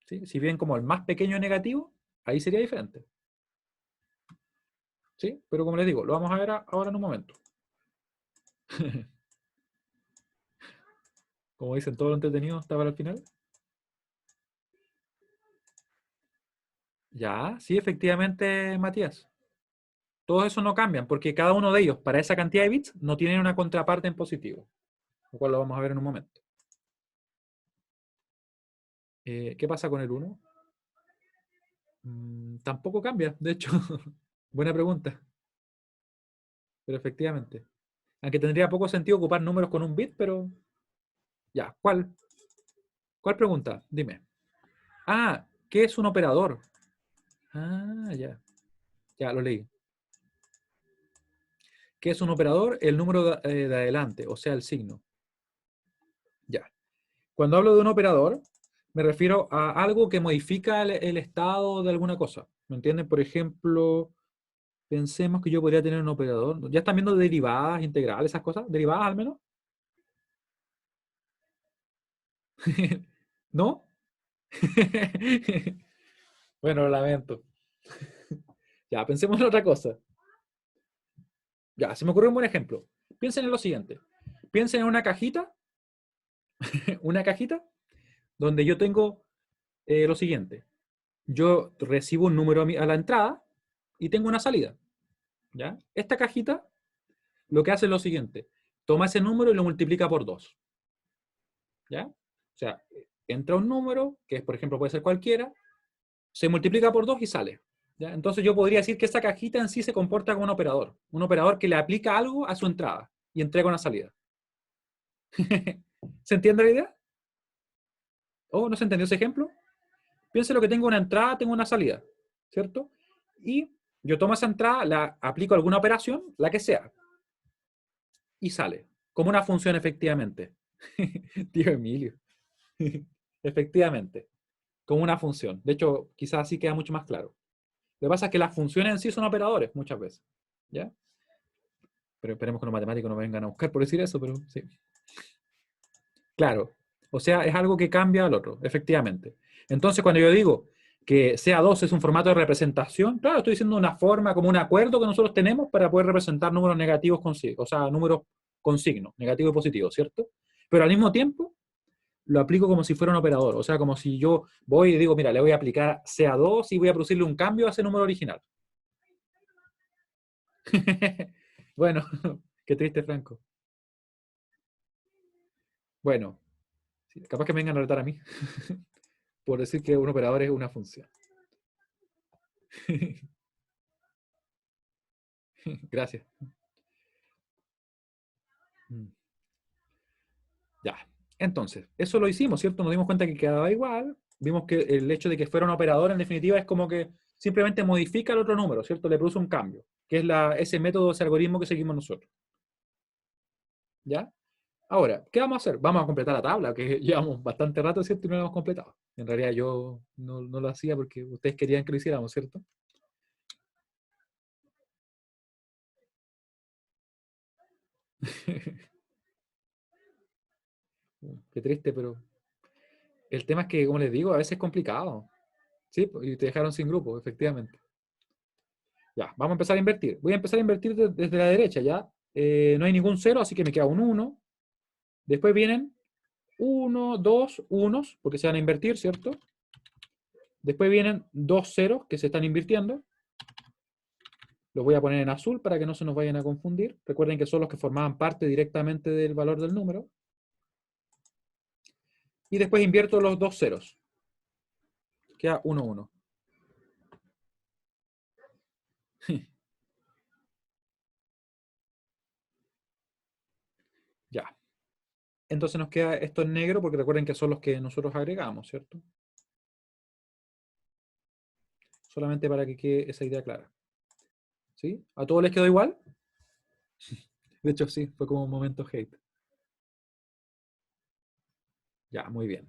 ¿Sí? Si bien como el más pequeño negativo, ahí sería diferente. ¿Sí? Pero como les digo, lo vamos a ver ahora en un momento. Como dicen, todo lo entretenido está para el final. Ya, sí, efectivamente, Matías. Todos esos no cambian, porque cada uno de ellos, para esa cantidad de bits, no tienen una contraparte en positivo. Lo cual lo vamos a ver en un momento. ¿Qué pasa con el 1? Tampoco cambia, de hecho. Buena pregunta, pero efectivamente. Aunque tendría poco sentido ocupar números con un bit, pero ya. ¿Cuál pregunta? Dime. Ah, ¿qué es un operador? Ah, ya. Ya lo leí. ¿Qué es un operador? El número de adelante, o sea, el signo. Ya. Cuando hablo de un operador, me refiero a algo que modifica el estado de alguna cosa. ¿Me entienden? Por ejemplo, pensemos que yo podría tener un operador. ¿Ya están viendo derivadas, integrales, esas cosas? ¿Derivadas al menos? ¿No? Bueno, lo lamento. Ya, pensemos en otra cosa. Ya, se me ocurrió un buen ejemplo. Piensen en lo siguiente. Piensen en una cajita donde yo tengo lo siguiente. Yo recibo un número a la entrada y tengo una salida. ¿Ya? Esta cajita lo que hace es lo siguiente. Toma ese número y lo multiplica por 2. ¿Ya? O sea, entra un número, que es, por ejemplo, puede ser cualquiera, se multiplica por 2 y sale. ¿Ya? Entonces yo podría decir que esa cajita en sí se comporta como un operador que le aplica algo a su entrada y entrega una salida. ¿Se entiende la idea? ¿O no se entendió ese ejemplo? Piense lo que tengo una entrada, tengo una salida, ¿cierto? Y Yo tomo esa entrada, la aplico a alguna operación, la que sea, y sale. Como una función, efectivamente. Tío Emilio. Efectivamente. Como una función. De hecho, quizás así queda mucho más claro. Lo que pasa es que las funciones en sí son operadores muchas veces. ¿Ya? Pero esperemos que los matemáticos no me vengan a buscar por decir eso, pero sí. Claro. O sea, es algo que cambia al otro, efectivamente. Entonces, cuando yo digo que CA2 es un formato de representación, claro, estoy diciendo una forma, como un acuerdo que nosotros tenemos para poder representar números negativos con signo, o sea, números con signo, negativo y positivo, ¿cierto? Pero al mismo tiempo, lo aplico como si fuera un operador, o sea, como si yo voy y digo, mira, le voy a aplicar CA2 y voy a producirle un cambio a ese número original. Bueno, qué triste, Franco. Bueno, sí, capaz que me vengan a retar a mí por decir que un operador es una función. Gracias. Mm. Ya. Entonces, eso lo hicimos, ¿cierto? Nos dimos cuenta que quedaba igual. Vimos que el hecho de que fuera un operador, en definitiva, es como que simplemente modifica el otro número, ¿cierto? Le produce un cambio, que es ese método, ese algoritmo que seguimos nosotros. ¿Ya? Ahora, ¿qué vamos a hacer? Vamos a completar la tabla, que llevamos bastante rato, ¿cierto? Y no la hemos completado. En realidad yo no lo hacía porque ustedes querían que lo hiciéramos, ¿cierto? Qué triste, pero el tema es que, como les digo, a veces es complicado. Sí, y te dejaron sin grupo, efectivamente. Ya, vamos a empezar a invertir. Voy a empezar a invertir desde la derecha, ¿ya? No hay ningún cero, así que me queda un uno. Después vienen uno, dos unos, porque se van a invertir, ¿cierto? Después vienen dos ceros que se están invirtiendo. Los voy a poner en azul para que no se nos vayan a confundir. Recuerden que son los que formaban parte directamente del valor del número. Y después invierto los dos ceros. Queda uno uno. Ya. Entonces nos queda esto en negro porque recuerden que son los que nosotros agregamos, ¿cierto? Solamente para que quede esa idea clara. ¿Sí? ¿A todos les quedó igual? De hecho, sí, fue como un momento hate. Ya, muy bien.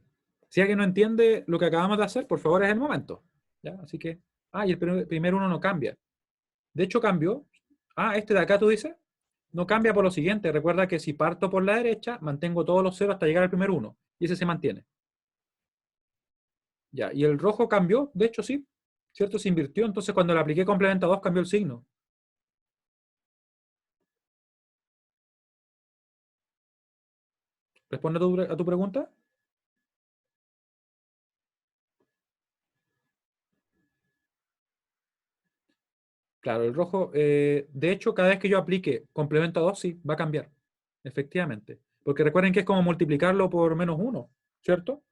Si alguien no entiende lo que acabamos de hacer, por favor, es el momento. ¿Ya? Así que. Ah, y el primer uno no cambia. De hecho, cambió. Ah, este de acá tú dices. No cambia por lo siguiente. Recuerda que si parto por la derecha, mantengo todos los ceros hasta llegar al primer uno. Y ese se mantiene. Ya. Y el rojo cambió. De hecho, sí. ¿Cierto? Se invirtió. Entonces, cuando le apliqué complemento a 2, cambió el signo. ¿Responde a tu pregunta? Claro, el rojo, de hecho, cada vez que yo aplique complemento a 2, sí, va a cambiar. Efectivamente. Porque recuerden que es como multiplicarlo por menos uno, ¿cierto?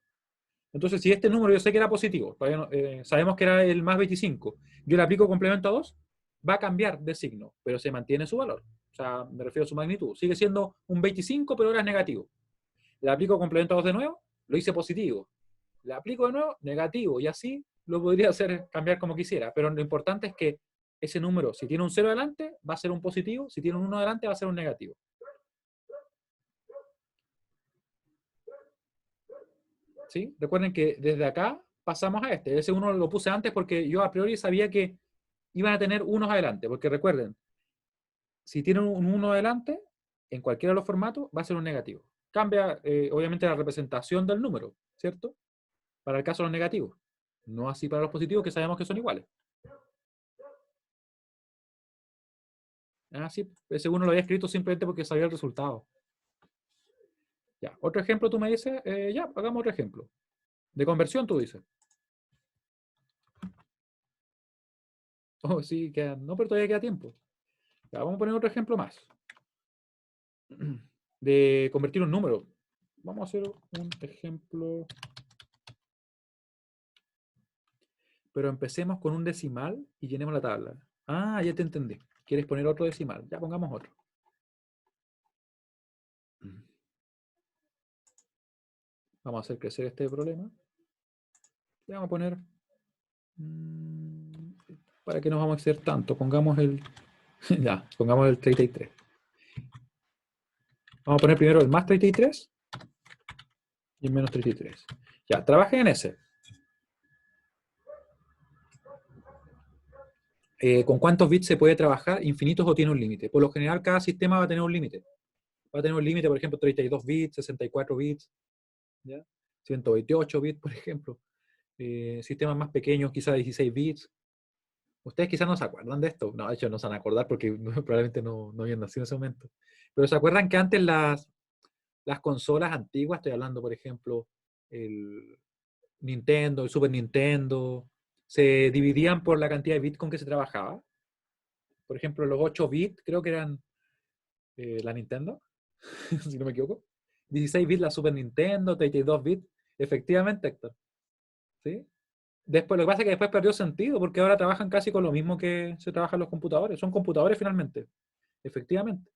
Entonces, si este número yo sé que era positivo, todavía sabemos que era el más 25, yo le aplico complemento a 2, va a cambiar de signo, pero se mantiene su valor. O sea, me refiero a su magnitud. Sigue siendo un 25, pero ahora es negativo. Le aplico complemento a 2 de nuevo, lo hice positivo. Le aplico de nuevo, negativo. Y así lo podría hacer cambiar como quisiera. Pero lo importante es que ese número, si tiene un 0 delante, va a ser un positivo. Si tiene un 1 delante, va a ser un negativo. ¿Sí? Recuerden que desde acá pasamos a este. Ese 1 lo puse antes porque yo a priori sabía que iban a tener unos adelante. Porque recuerden, si tienen un 1 adelante, en cualquiera de los formatos, va a ser un negativo. Cambia, obviamente, la representación del número, ¿cierto? Para el caso de los negativos. No así para los positivos, que sabemos que son iguales. Ah, sí, ese uno lo había escrito simplemente porque sabía el resultado. Ya, otro ejemplo tú me dices, ya, hagamos otro ejemplo. De conversión tú dices. Oh, sí, no, pero todavía queda tiempo. Ya, vamos a poner otro ejemplo más. De convertir un número. Vamos a hacer un ejemplo. Pero empecemos con un decimal y llenemos la tabla. Ah, ya te entendí. ¿Quieres poner otro decimal? Ya pongamos otro. Vamos a hacer crecer este problema. Le vamos a poner ¿Para qué nos vamos a hacer tanto? Pongamos el, ya, pongamos el 33. Vamos a poner primero el más 33 y el menos 33. Ya, trabajen en ese. ¿Con cuántos bits se puede trabajar? ¿Infinitos o tiene un límite? Por lo general, cada sistema va a tener un límite. Va a tener un límite, por ejemplo, 32 bits, 64 bits, ¿ya? 128 bits, por ejemplo. Sistemas más pequeños, quizás 16 bits. Ustedes quizás no se acuerdan de esto. No, de hecho no se van a acordar porque probablemente no habían nacido en ese momento. Pero ¿se acuerdan que antes las consolas antiguas, estoy hablando, por ejemplo, el Nintendo, el Super Nintendo, se dividían por la cantidad de bits con que se trabajaba? Por ejemplo, los 8 bits creo que eran la Nintendo, si no me equivoco. 16 bits la Super Nintendo, 32 bits. Efectivamente, Héctor. ¿Sí? Después, lo que pasa es que después perdió sentido porque ahora trabajan casi con lo mismo que se trabajan los computadores. Son computadores finalmente. Efectivamente.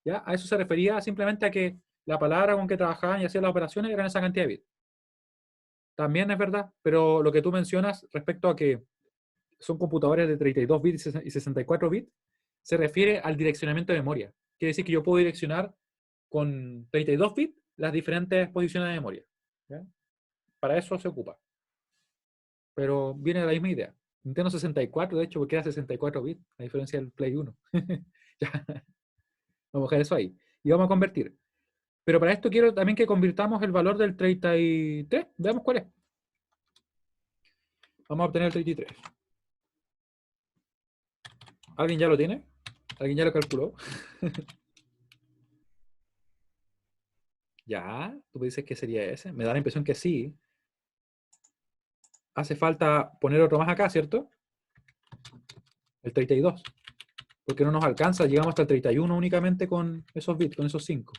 ¿Ya? A eso se refería simplemente a que la palabra con que trabajaban y hacían las operaciones eran esa cantidad de bits. También es verdad, pero lo que tú mencionas respecto a que son computadores de 32 bits y 64 bits, se refiere al direccionamiento de memoria. Quiere decir que yo puedo direccionar con 32 bits las diferentes posiciones de memoria. ¿Ya? Para eso se ocupa. Pero viene de la misma idea. Nintendo 64, de hecho, porque era 64 bits, a diferencia del Play 1. Ya, vamos a dejar eso ahí. Y vamos a convertir. Pero para esto quiero también que convirtamos el valor del 33. Veamos cuál es. Vamos a obtener el 33. ¿Alguien ya lo tiene? ¿Alguien ya lo calculó? Ya, tú me dices que sería ese. Me da la impresión que sí. Hace falta poner otro más acá, ¿cierto? El 32. Porque no nos alcanza, llegamos hasta el 31 únicamente con esos bits, con esos 5.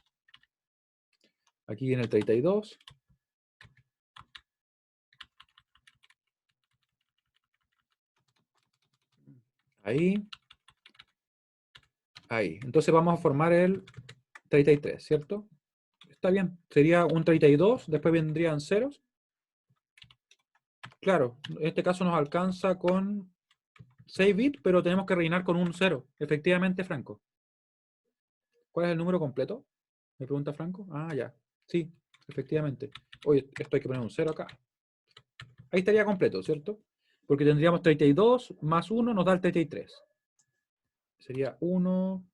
Aquí en el 32. Ahí. Ahí. Entonces vamos a formar el 33, ¿cierto? Está bien. Sería un 32, después vendrían ceros. Claro, en este caso nos alcanza con 6 bits, pero tenemos que rellenar con un 0. Efectivamente, Franco. ¿Cuál es el número completo? Me pregunta Franco. Ah, ya. Sí, efectivamente. Oye, esto hay que poner un 0 acá. Ahí estaría completo, ¿cierto? Porque tendríamos 32 más 1 nos da el 33. Sería 1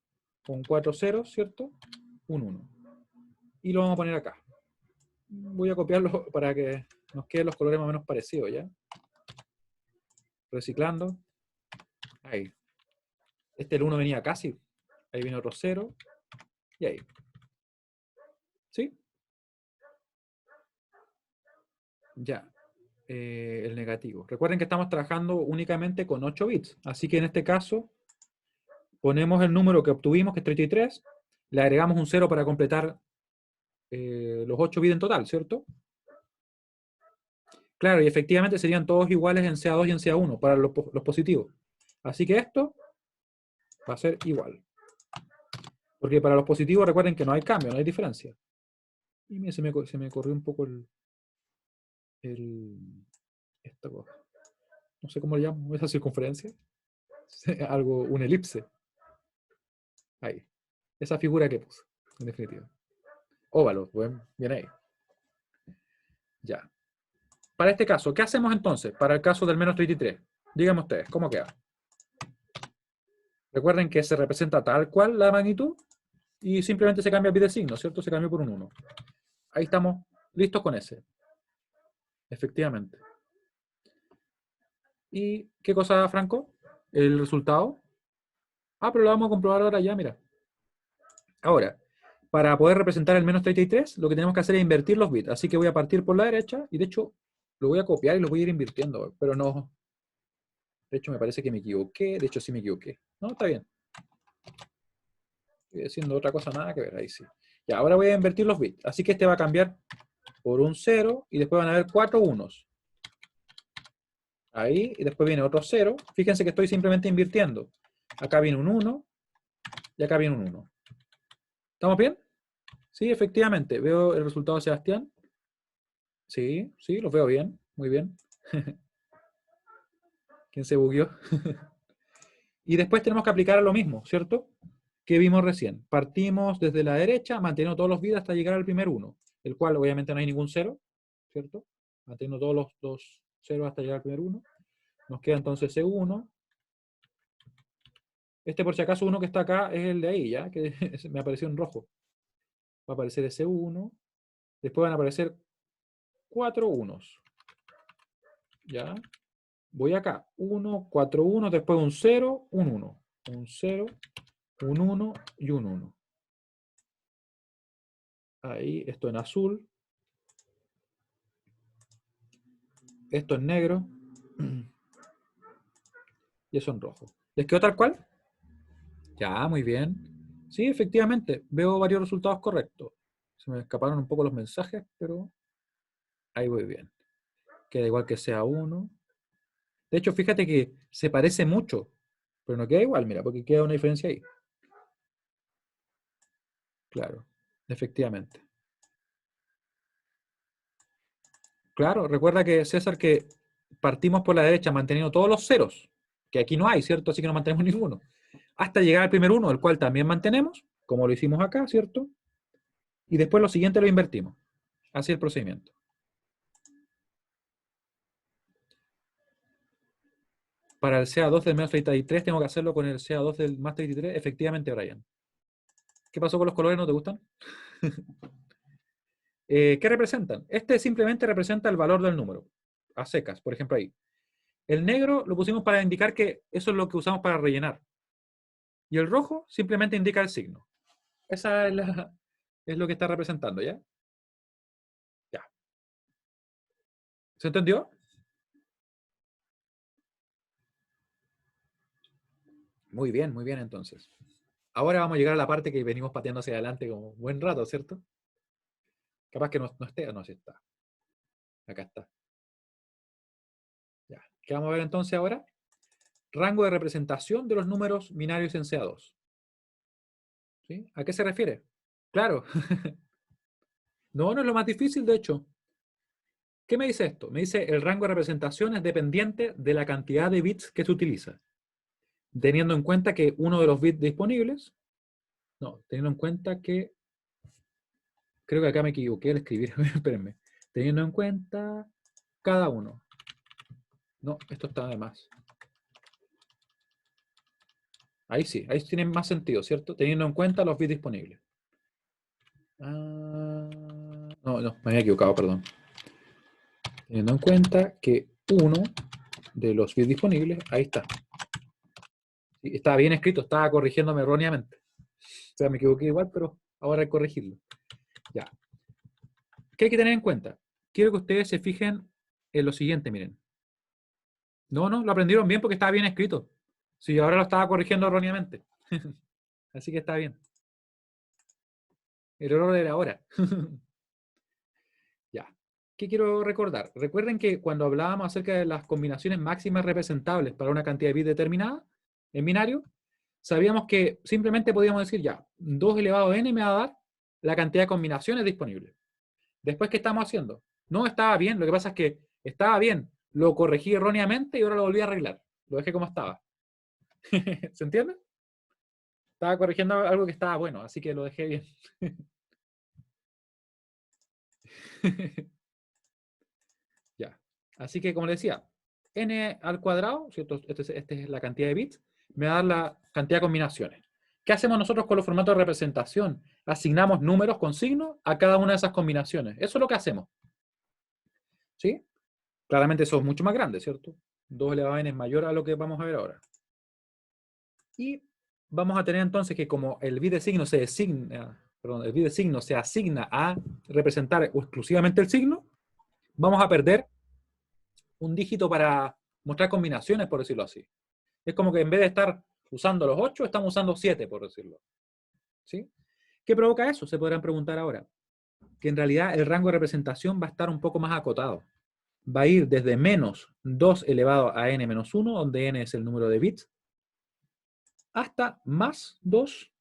con 4 ceros, ¿cierto? Un 1. Y lo vamos a poner acá. Voy a copiarlo para que nos queden los colores más o menos parecidos, ¿ya? Reciclando. Ahí. El 1 venía casi. Ahí viene otro 0. Y ahí. ¿Sí? Ya. El negativo. Recuerden que estamos trabajando únicamente con 8 bits. Así que en este caso ponemos el número que obtuvimos, que es 33. Le agregamos un 0 para completar los 8 bits en total, ¿cierto? Claro, y efectivamente serían todos iguales en CA2 y en CA1 para los positivos. Así que esto va a ser igual. Porque para los positivos recuerden que no hay cambio, no hay diferencia. Y mira, se me corrió un poco esta cosa. No sé cómo le llamo, esa circunferencia. Algo, un elipse. Ahí. Esa figura que puse, en definitiva. Óvalo, bien ahí. Ya. Para este caso, ¿qué hacemos entonces? Para el caso del menos 33. Díganme ustedes, ¿cómo queda? Recuerden que se representa tal cual la magnitud y simplemente se cambia el bit de signo, ¿cierto? Se cambió por un 1. Ahí estamos listos con ese. Efectivamente. ¿Y qué cosa, Franco? El resultado. Ah, pero lo vamos a comprobar ahora ya, mira. Ahora, para poder representar el menos 33, lo que tenemos que hacer es invertir los bits. Así que voy a partir por la derecha y de hecho lo voy a copiar y lo voy a ir invirtiendo, pero no. De hecho, me parece que me equivoqué. De hecho, sí me equivoqué. No, está bien. Estoy haciendo otra cosa, nada que ver. Ahí sí. Ya, ahora voy a invertir los bits. Así que este va a cambiar por un 0 y después van a haber 4 unos. Ahí, y después viene otro 0. Fíjense que estoy simplemente invirtiendo. Acá viene un 1 y acá viene un 1. ¿Estamos bien? Sí, efectivamente. Veo el resultado de Sebastián. Sí, sí, los veo bien. Muy bien. ¿Quién se bugueó? Y después tenemos que aplicar lo mismo, ¿cierto? Que vimos recién. Partimos desde la derecha, manteniendo todos los bits hasta llegar al primer 1, el cual obviamente no hay ningún 0, ¿cierto? Manteniendo todos los ceros hasta llegar al primer 1. Nos queda entonces C1. Este, por si acaso, uno que está acá es el de ahí, ¿ya? Que me apareció en rojo. Va a aparecer ese 1. Después van a aparecer 4 unos. ¿Ya? Voy acá. 1, 4, 1, después un 0, un 1. Un 0, un 1 y un 1. Ahí, esto en azul. Esto en negro. Y eso en rojo. ¿Les quedó tal cual? Ya, muy bien. Sí, efectivamente, veo varios resultados correctos. Se me escaparon un poco los mensajes, pero ahí voy bien. Queda igual que sea 1. De hecho, fíjate que se parece mucho, pero no queda igual, mira, porque queda una diferencia ahí. Claro, efectivamente. Claro, recuerda que César, que partimos por la derecha manteniendo todos los ceros, que aquí no hay, ¿cierto? Así que no mantenemos ninguno. Hasta llegar al primer 1, el cual también mantenemos, como lo hicimos acá, ¿cierto? Y después lo siguiente lo invertimos. Así el procedimiento. Para el CA2 del menos 33 tengo que hacerlo con el CA2 del más 33. Efectivamente, Brian. ¿Qué pasó con los colores? ¿No te gustan? ¿Qué representan? Este simplemente representa el valor del número. A secas, por ejemplo ahí. El negro lo pusimos para indicar que eso es lo que usamos para rellenar. Y el rojo simplemente indica el signo. Esa es lo que está representando, ¿ya? Ya. ¿Se entendió? Muy bien entonces. Ahora vamos a llegar a la parte que venimos pateando hacia adelante como un buen rato, ¿cierto? Capaz que no esté, no, sí está. Acá está. Ya. ¿Qué vamos a ver entonces ahora? Rango de representación de los números binarios en CA2. ¿Sí? ¿A qué se refiere? Claro. No, no es lo más difícil, de hecho. ¿Qué me dice esto? Me dice el rango de representación es dependiente de la cantidad de bits que se utiliza. Teniendo en cuenta que uno de los bits disponibles, no, teniendo en cuenta que, creo que acá me equivoqué al escribir, espérenme. Teniendo en cuenta cada uno. No, esto está de más. Ahí sí, ahí tiene más sentido, ¿cierto? Teniendo en cuenta los bits disponibles. No, me había equivocado, perdón. Teniendo en cuenta que uno de los bits disponibles, ahí está. Sí, estaba bien escrito, estaba corrigiéndome erróneamente. O sea, me equivoqué igual, pero ahora hay que corregirlo. Ya. ¿Qué hay que tener en cuenta? Quiero que ustedes se fijen en lo siguiente, miren. No, lo aprendieron bien porque estaba bien escrito. Sí, ahora lo estaba corrigiendo erróneamente. Así que está bien. El error de la hora. Ya. ¿Qué quiero recordar? Recuerden que cuando hablábamos acerca de las combinaciones máximas representables para una cantidad de bits determinada, en binario, sabíamos que simplemente podíamos decir ya, 2 elevado a n me va a dar la cantidad de combinaciones disponibles. Después, ¿qué estamos haciendo? No estaba bien, lo que pasa es que estaba bien, lo corregí erróneamente y ahora lo volví a arreglar. Lo dejé como estaba. ¿Se entiende? Estaba corrigiendo algo que estaba bueno, así que lo dejé bien. Ya. Así que, como les decía, n al cuadrado, ¿cierto? Esta es la cantidad de bits, me va a dar la cantidad de combinaciones. ¿Qué hacemos nosotros con los formatos de representación? Asignamos números con signos a cada una de esas combinaciones. Eso es lo que hacemos. ¿Sí? Claramente eso es mucho más grande, ¿cierto? 2 elevado a n es mayor a lo que vamos a ver ahora. Y vamos a tener entonces que como el bit de signo se designa, perdón, el bit de signo se asigna a representar exclusivamente el signo, vamos a perder un dígito para mostrar combinaciones, por decirlo así. Es como que en vez de estar usando los 8, estamos usando 7, por decirlo. ¿Sí? ¿Qué provoca eso? Se podrán preguntar ahora. Que en realidad el rango de representación va a estar un poco más acotado. Va a ir desde menos 2 elevado a n menos 1, donde n es el número de bits, hasta más 2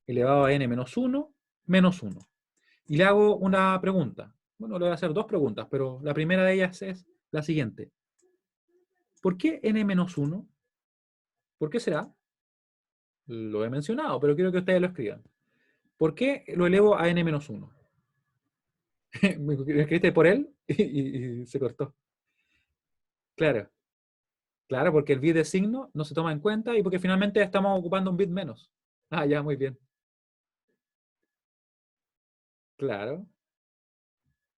elevado a n menos 1, menos 1. Y le hago una pregunta. Bueno, le voy a hacer dos preguntas, pero la primera de ellas es la siguiente. ¿Por qué n-1? ¿Por qué será? Lo he mencionado, pero quiero que ustedes lo escriban. ¿Por qué lo elevo a n-1? ¿Me escribiste por él? Y se cortó. Claro, claro, porque el bit de signo no se toma en cuenta y porque finalmente estamos ocupando un bit menos. Ah, ya, muy bien. Claro.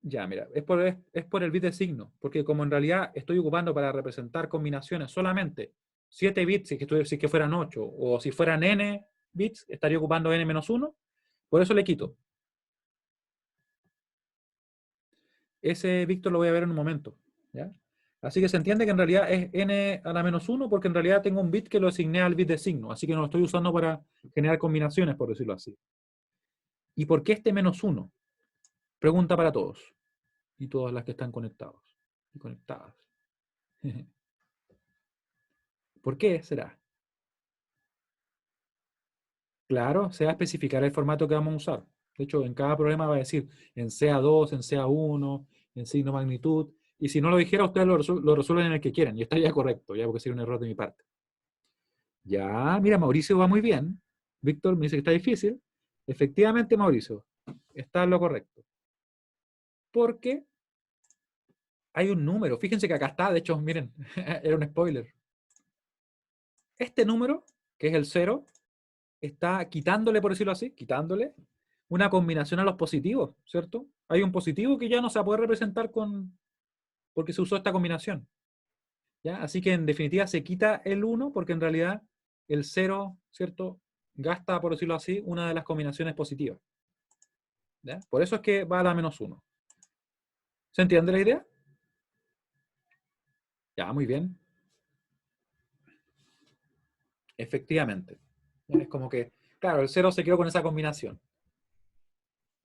Ya, mira, es por el bit de signo, porque como en realidad estoy ocupando para representar combinaciones solamente 7 bits, si que fueran 8, o si fueran n bits, estaría ocupando n-1, por eso le quito. Ese Víctor lo voy a ver en un momento, ¿ya? Así que se entiende que en realidad es n a la -1 porque en realidad tengo un bit que lo asigné al bit de signo, así que no lo estoy usando para generar combinaciones, por decirlo así. ¿Y por qué este -1? Pregunta para todos y todas las que están conectados y conectadas. ¿Por qué será? Claro, se va a especificar el formato que vamos a usar. De hecho, en cada problema va a decir en CA2, en CA1, en signo magnitud. Y si no lo dijera, ustedes lo resuelven en el que quieran. Y estaría correcto, ya porque sería un error de mi parte. Ya, mira, Mauricio va muy bien. Víctor me dice que está difícil. Efectivamente, Mauricio, está en lo correcto. Porque hay un número. Fíjense que acá está, de hecho, miren, era un spoiler. Este número, que es el 0, está quitándole, por decirlo así, quitándole una combinación a los positivos, ¿cierto? Hay un positivo que ya no se va a poder representar porque se usó esta combinación, ¿ya? Así que en definitiva se quita el 1 porque en realidad el 0, ¿cierto? Gasta, por decirlo así, una de las combinaciones positivas, ¿ya? Por eso es que va a la -1. ¿Se entiende la idea? Ya, muy bien. Efectivamente. Ya, es como que, claro, el 0 se quedó con esa combinación.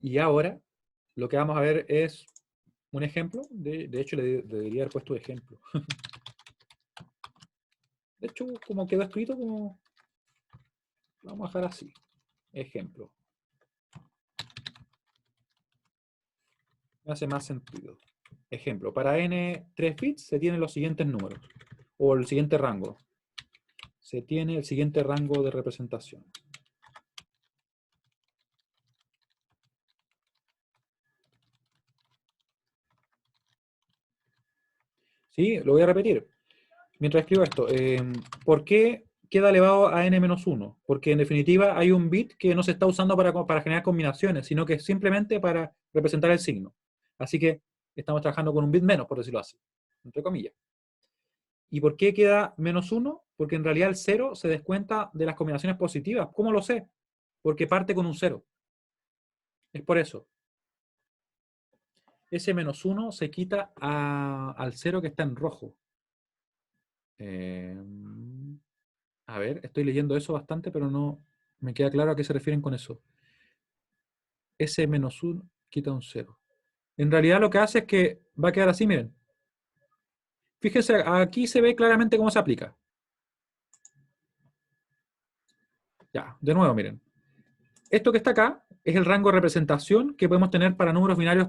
Y ahora lo que vamos a ver es un ejemplo. De hecho, le debería haber puesto ejemplo. De hecho, como quedó escrito, como vamos a dejar así. Ejemplo. Me hace más sentido. Ejemplo, para n 3 bits se tienen los siguientes números. O el siguiente rango. Se tiene el siguiente rango de representación. ¿Sí? Lo voy a repetir. Mientras escribo esto. ¿Por qué queda elevado a n-1? Porque en definitiva hay un bit que no se está usando para generar combinaciones, sino que es simplemente para representar el signo. Así que estamos trabajando con un bit menos, por decirlo así. Entre comillas. ¿Y por qué queda -1? Porque en realidad el 0 se descuenta de las combinaciones positivas. ¿Cómo lo sé? Porque parte con un 0. Es por eso. Ese -1 se quita al 0 que está en rojo. Eh, a ver, estoy leyendo eso bastante, pero no me queda claro a qué se refieren con eso. Ese -1 quita un 0. En realidad lo que hace es que va a quedar así, miren. Fíjense, aquí se ve claramente cómo se aplica. Ya, de nuevo, miren. Esto que está acá es el rango de representación que podemos tener para números binarios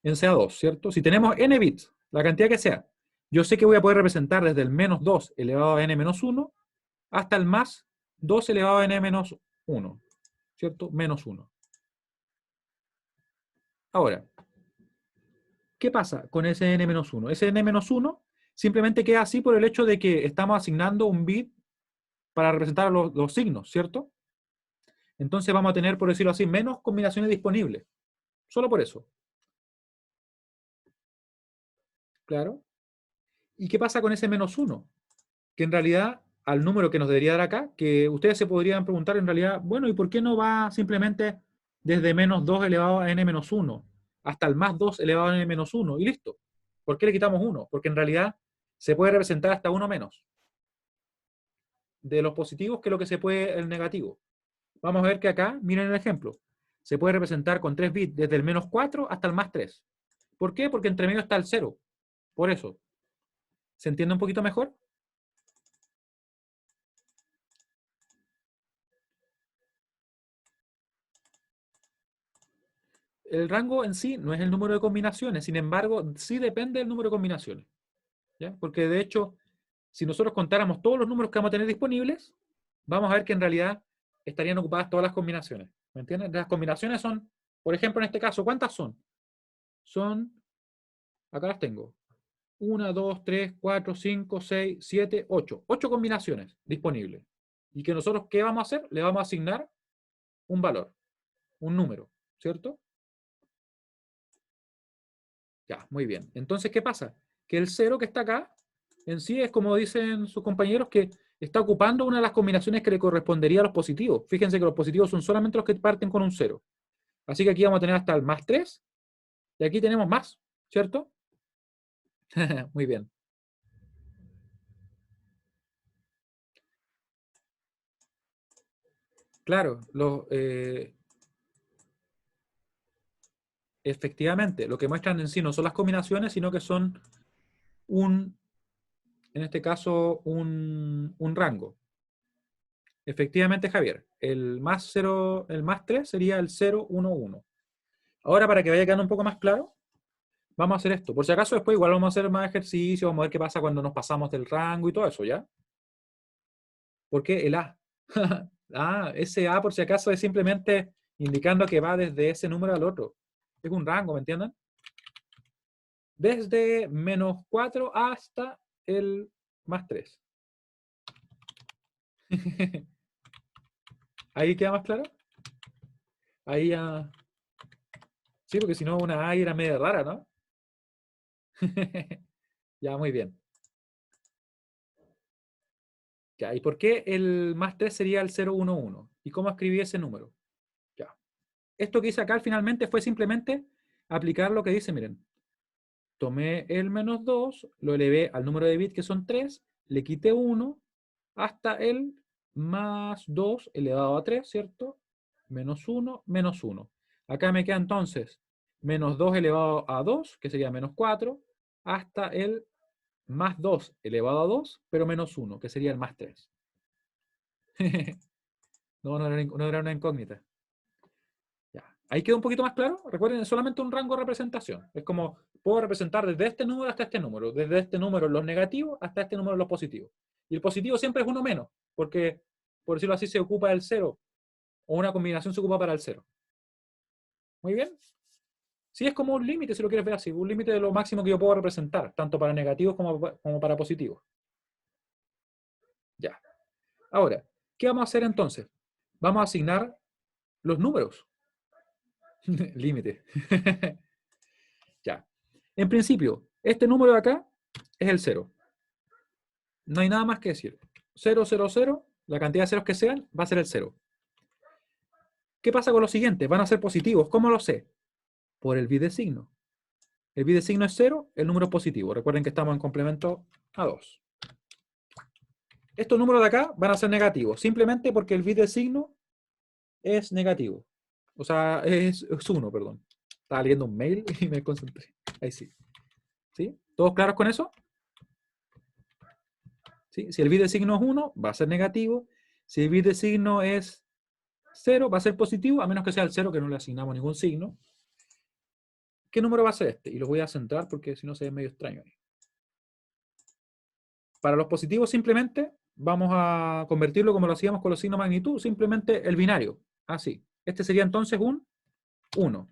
en CA2, ¿cierto? Si tenemos n bits, la cantidad que sea, yo sé que voy a poder representar desde el -2 elevado a n-1 hasta el +2 elevado a n-1, ¿cierto? -1. Ahora, ¿qué pasa con ese n-1? Ese n-1 simplemente queda así por el hecho de que estamos asignando un bit para representar los signos, ¿cierto? Entonces vamos a tener, por decirlo así, menos combinaciones disponibles. Solo por eso. Claro. ¿Y qué pasa con ese -1? Que en realidad, al número que nos debería dar acá, que ustedes se podrían preguntar en realidad, bueno, ¿y por qué no va simplemente desde -2 elevado a n-1 hasta el +2 elevado a n-1 y listo? ¿Por qué le quitamos 1? Porque en realidad se puede representar hasta 1 menos de los positivos que lo que se puede el negativo. Vamos a ver que acá, miren el ejemplo, se puede representar con 3 bits desde el -4 hasta el +3. ¿Por qué? Porque entre medio está el 0. Por eso. ¿Se entiende un poquito mejor? El rango en sí no es el número de combinaciones, sin embargo, sí depende del número de combinaciones. ¿ya? Porque de hecho, si nosotros contáramos todos los números que vamos a tener disponibles, vamos a ver que en realidad estarían ocupadas todas las combinaciones. ¿Me entiendes? Las combinaciones son, por ejemplo, en este caso, ¿cuántas son? Son, acá las tengo. 1, 2, 3, 4, 5, 6, 7, 8. 8 combinaciones disponibles. Y que nosotros, ¿qué vamos a hacer? Le vamos a asignar un valor, un número, ¿cierto? Ya, muy bien. Entonces, ¿qué pasa? Que el 0 que está acá, en sí es como dicen sus compañeros, que está ocupando una de las combinaciones que le correspondería a los positivos. Fíjense que los positivos son solamente los que parten con un 0. Así que aquí vamos a tener hasta el más 3, y aquí tenemos más, ¿cierto? Muy bien. Claro, efectivamente, lo que muestran en sí no son las combinaciones, sino que son un, en este caso, un rango. Efectivamente, Javier, el más 0, el más 3 sería el 0, 1, 1. Ahora, para que vaya quedando un poco más claro, vamos a hacer esto. Por si acaso, después igual vamos a hacer más ejercicio, vamos a ver qué pasa cuando nos pasamos del rango y todo eso, ¿ya? ¿Por qué el A? Ah, ese A, por si acaso, es simplemente indicando que va desde ese número al otro. Es un rango, ¿me entienden? Desde -4 hasta el más 3. ¿Ahí queda más claro? Ahí ya... Sí, porque si no una A era media rara, ¿no? Ya, muy bien. Ya, ¿y por qué el más 3 sería el 011? ¿Y cómo escribí ese número? Ya. Esto que hice acá finalmente fue simplemente aplicar lo que dice, miren. Tomé el -2, lo elevé al número de bits que son 3, le quité 1 hasta el más 2 elevado a 3, ¿cierto? -1, -1. Acá me queda entonces -2 elevado a 2, que sería -4, hasta el más 2 elevado a 2, pero -1, que sería el más 3. No, no era una incógnita. Ya. Ahí quedó un poquito más claro. Recuerden, es solamente un rango de representación. Es como, puedo representar desde este número hasta este número, desde este número los negativos hasta este número los positivos. Y el positivo siempre es uno menos, porque, por decirlo así, se ocupa el cero, o una combinación se ocupa para el cero. Muy bien. Sí, es como un límite, si lo quieres ver así, un límite de lo máximo que yo puedo representar, tanto para negativos como para positivos. Ya. Ahora, ¿qué vamos a hacer entonces? Vamos a asignar los números. Límite. Ya. En principio, este número de acá es el 0. No hay nada más que decir. 0, 0, 0, la cantidad de ceros que sean, va a ser el 0. ¿Qué pasa con los siguientes? Van a ser positivos. ¿Cómo lo sé? Por el bit de signo. El bit de signo es 0, el número es positivo. Recuerden que estamos en complemento a 2. Estos números de acá van a ser negativos, simplemente porque el bit de signo es negativo. O sea, es 1, perdón. Estaba leyendo un mail y me concentré. Ahí sí. ¿Sí? ¿Todos claros con eso? ¿Sí? Si el bit de signo es 1, va a ser negativo. Si el bit de signo es 0, va a ser positivo, a menos que sea el 0, que no le asignamos ningún signo. ¿Qué número va a ser este? Y lo voy a centrar porque si no se ve medio extraño ahí. Para los positivos simplemente vamos a convertirlo como lo hacíamos con los signos de magnitud, simplemente el binario. Así. Este sería entonces un 1.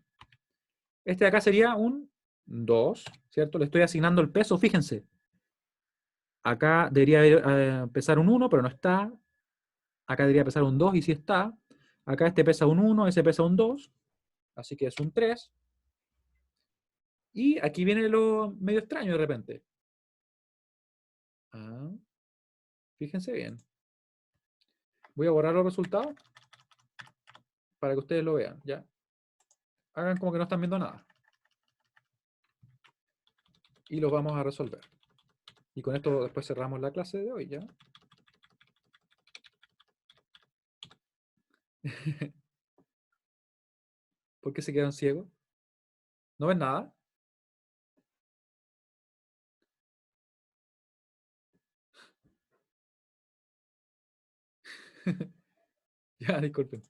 Este de acá sería un 2, ¿cierto? Le estoy asignando el peso, fíjense. Acá debería pesar un 1, pero no está. Acá debería pesar un 2 y sí está. Acá este pesa un 1, ese pesa un 2. Así que es un 3. Y aquí viene lo medio extraño de repente. Ah, fíjense bien. Voy a borrar los resultados para que ustedes lo vean, ¿ya? Hagan como que no están viendo nada. Y los vamos a resolver. Y con esto después cerramos la clase de hoy, ¿ya? ¿Por qué se quedan ciegos? ¿No ven nada? Ya, disculpen.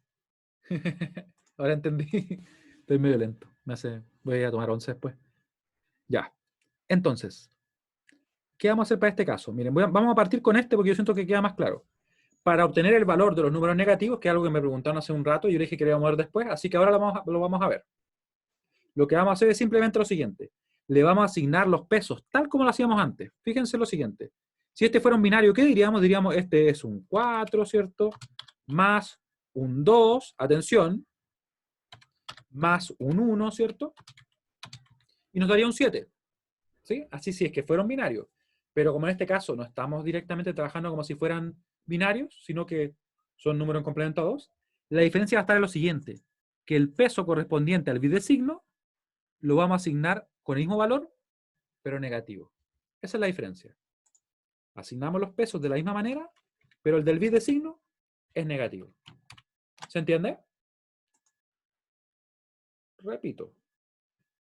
Ahora entendí. Estoy medio lento. Voy a tomar 11 después. Ya. Entonces, ¿qué vamos a hacer para este caso? Miren, vamos a partir con este porque yo siento que queda más claro. Para obtener el valor de los números negativos, que es algo que me preguntaron hace un rato, yo dije que lo íbamos a ver después, así que ahora lo vamos a ver. Lo que vamos a hacer es simplemente lo siguiente. Le vamos a asignar los pesos tal como lo hacíamos antes. Fíjense lo siguiente. Si este fuera un binario, ¿qué diríamos? Diríamos, este es un 4, ¿cierto? Más un 2, atención, más un 1, ¿cierto? Y nos daría un 7. ¿Sí? Así si es que fuera un binario. Pero como en este caso no estamos directamente trabajando como si fueran binarios, sino que son números en complemento a 2, la diferencia va a estar en lo siguiente, que el peso correspondiente al bit de signo lo vamos a asignar con el mismo valor, pero negativo. Esa es la diferencia. Asignamos los pesos de la misma manera, pero el del bit de signo es negativo. ¿Se entiende? Repito.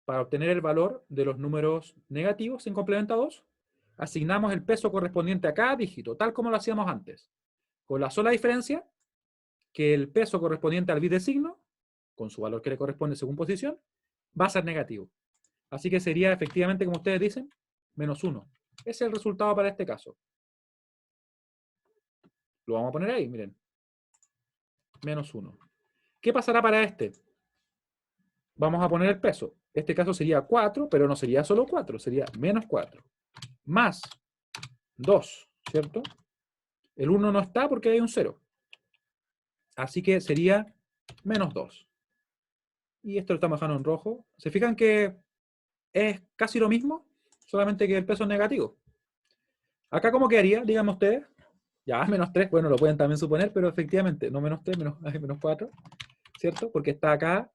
Para obtener el valor de los números negativos en complemento a 2, asignamos el peso correspondiente a cada dígito, tal como lo hacíamos antes, con la sola diferencia que el peso correspondiente al bit de signo, con su valor que le corresponde según posición, va a ser negativo. Así que sería efectivamente, como ustedes dicen, menos 1. Ese es el resultado para este caso. Lo vamos a poner ahí, miren. Menos 1. ¿Qué pasará para este? Vamos a poner el peso. Este caso sería 4, pero no sería solo 4, sería menos 4. Más 2, ¿cierto? El 1 no está porque hay un 0. Así que sería menos 2. Y esto lo estamos dejando en rojo. ¿Se fijan que es casi lo mismo? Solamente que el peso es negativo. Acá, ¿cómo quedaría? Díganme ustedes. Ya, menos 3. Bueno, lo pueden también suponer, pero efectivamente, no menos 3, menos 4. ¿Cierto? Porque está acá,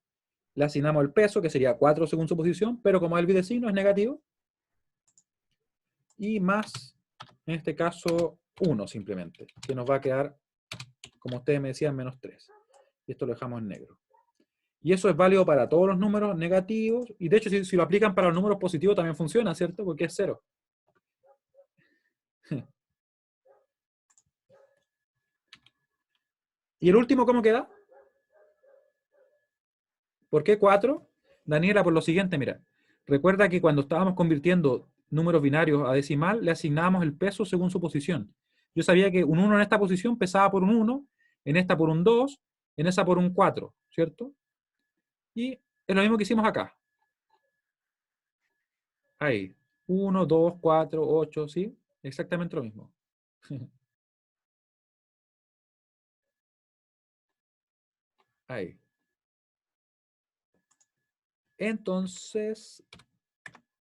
le asignamos el peso, que sería 4 según su posición, pero como el bit de signo es negativo. Y más, en este caso, 1 simplemente, que nos va a quedar, como ustedes me decían, menos 3. Y esto lo dejamos en negro. Y eso es válido para todos los números negativos. Y de hecho, si lo aplican para los números positivos también funciona, ¿cierto? Porque es 0. ¿Y el último cómo queda? ¿Por qué 4? Daniela, por lo siguiente, mira. Recuerda que cuando estábamos convirtiendo números binarios a decimal, le asignábamos el peso según su posición. Yo sabía que un 1 en esta posición pesaba por un 1, en esta por un 2, en esa por un 4, ¿cierto? Y es lo mismo que hicimos acá. Ahí. 1, 2, 4, 8, ¿sí? Exactamente lo mismo. Ahí. Entonces,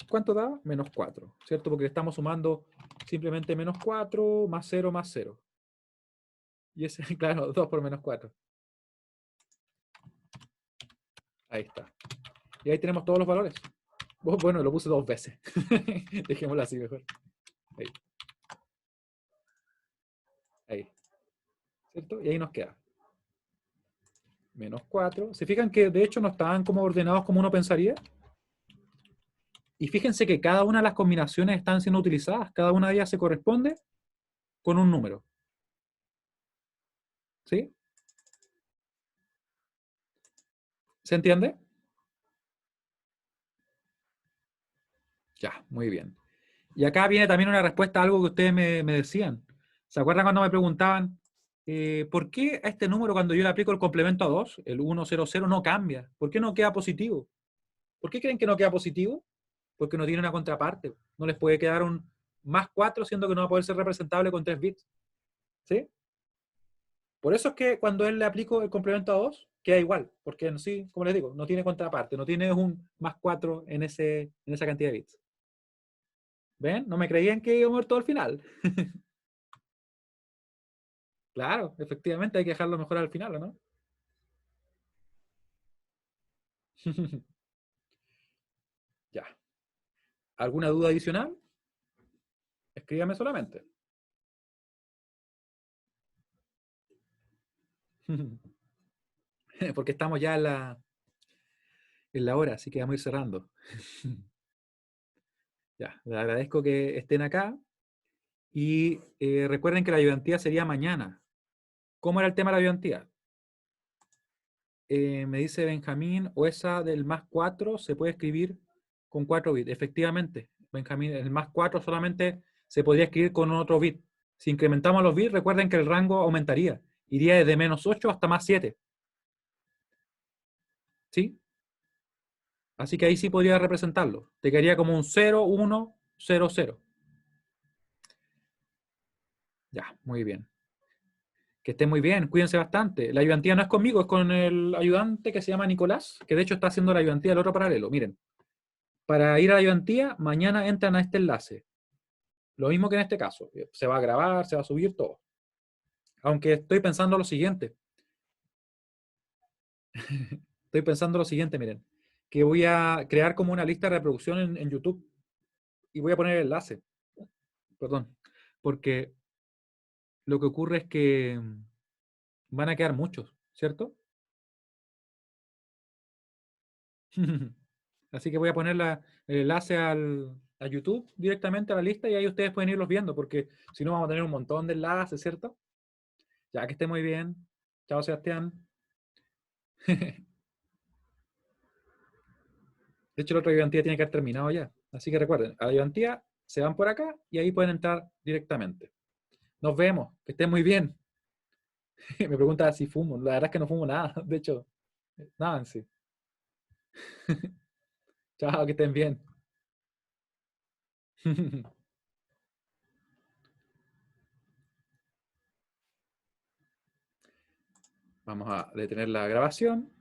¿cuánto da? Menos 4, ¿cierto? Porque estamos sumando simplemente menos 4 más 0 más 0. Y ese, claro, 2 por menos 4. Ahí está. Y ahí tenemos todos los valores. Bueno, lo puse 2 veces. Dejémoslo así mejor. Ahí. Ahí. ¿Cierto? Y ahí nos queda. Menos 4. ¿Se fijan que de hecho no estaban como ordenados como uno pensaría? Y fíjense que cada una de las combinaciones están siendo utilizadas. Cada una de ellas se corresponde con un número. ¿Sí? ¿Se entiende? Ya, muy bien. Y acá viene también una respuesta a algo que ustedes me decían. ¿Se acuerdan cuando me preguntaban por qué a este número cuando yo le aplico el complemento a 2, el 100, no cambia? ¿Por qué no queda positivo? ¿Por qué creen que no queda positivo? Porque no tiene una contraparte. No les puede quedar un más 4 siendo que no va a poder ser representable con 3 bits. ¿Sí? Por eso es que cuando él le aplico el complemento a 2, queda igual. Porque en sí, como les digo, no tiene contraparte. No tiene un más 4 en esa cantidad de bits. ¿Ven? No me creían que íbamos a ver todo al final. Claro, efectivamente hay que dejarlo mejor al final, ¿o no? Ya. ¿Alguna duda adicional? Escríbame solamente. Porque estamos ya en la hora, así que vamos a ir cerrando. Ya, les agradezco que estén acá. Y recuerden que la ayudantía sería mañana. ¿Cómo era el tema de la ayudantía? Me dice Benjamín, o esa del más 4 se puede escribir con 4 bits. Efectivamente, Benjamín, el más 4 solamente se podría escribir con otro bit. Si incrementamos los bits, recuerden que el rango aumentaría. Iría desde -8 hasta +7. ¿Sí? Así que ahí sí podría representarlo. Te quedaría como un 0, 1, 0, 0. Ya, muy bien. Que estén muy bien, cuídense bastante. La ayudantía no es conmigo, es con el ayudante que se llama Nicolás, que de hecho está haciendo la ayudantía del otro paralelo. Miren, para ir a la ayudantía, mañana entran a este enlace. Lo mismo que en este caso. Se va a grabar, se va a subir todo. Aunque estoy pensando lo siguiente. Estoy pensando lo siguiente, miren. Que voy a crear como una lista de reproducción en YouTube y voy a poner el enlace. Perdón. Porque lo que ocurre es que van a quedar muchos, ¿cierto? Así que voy a poner el enlace a YouTube directamente a la lista y ahí ustedes pueden irlos viendo, porque si no vamos a tener un montón de enlaces, ¿cierto? Ya que esté muy bien. Chao, Sebastián. De hecho, la otra ayudantía tiene que haber terminado ya. Así que recuerden, a la ayudantía se van por acá y ahí pueden entrar directamente. Nos vemos. Que estén muy bien. Me pregunta si fumo. La verdad es que no fumo nada. De hecho, nada en sí. Chao, que estén bien. Vamos a detener la grabación.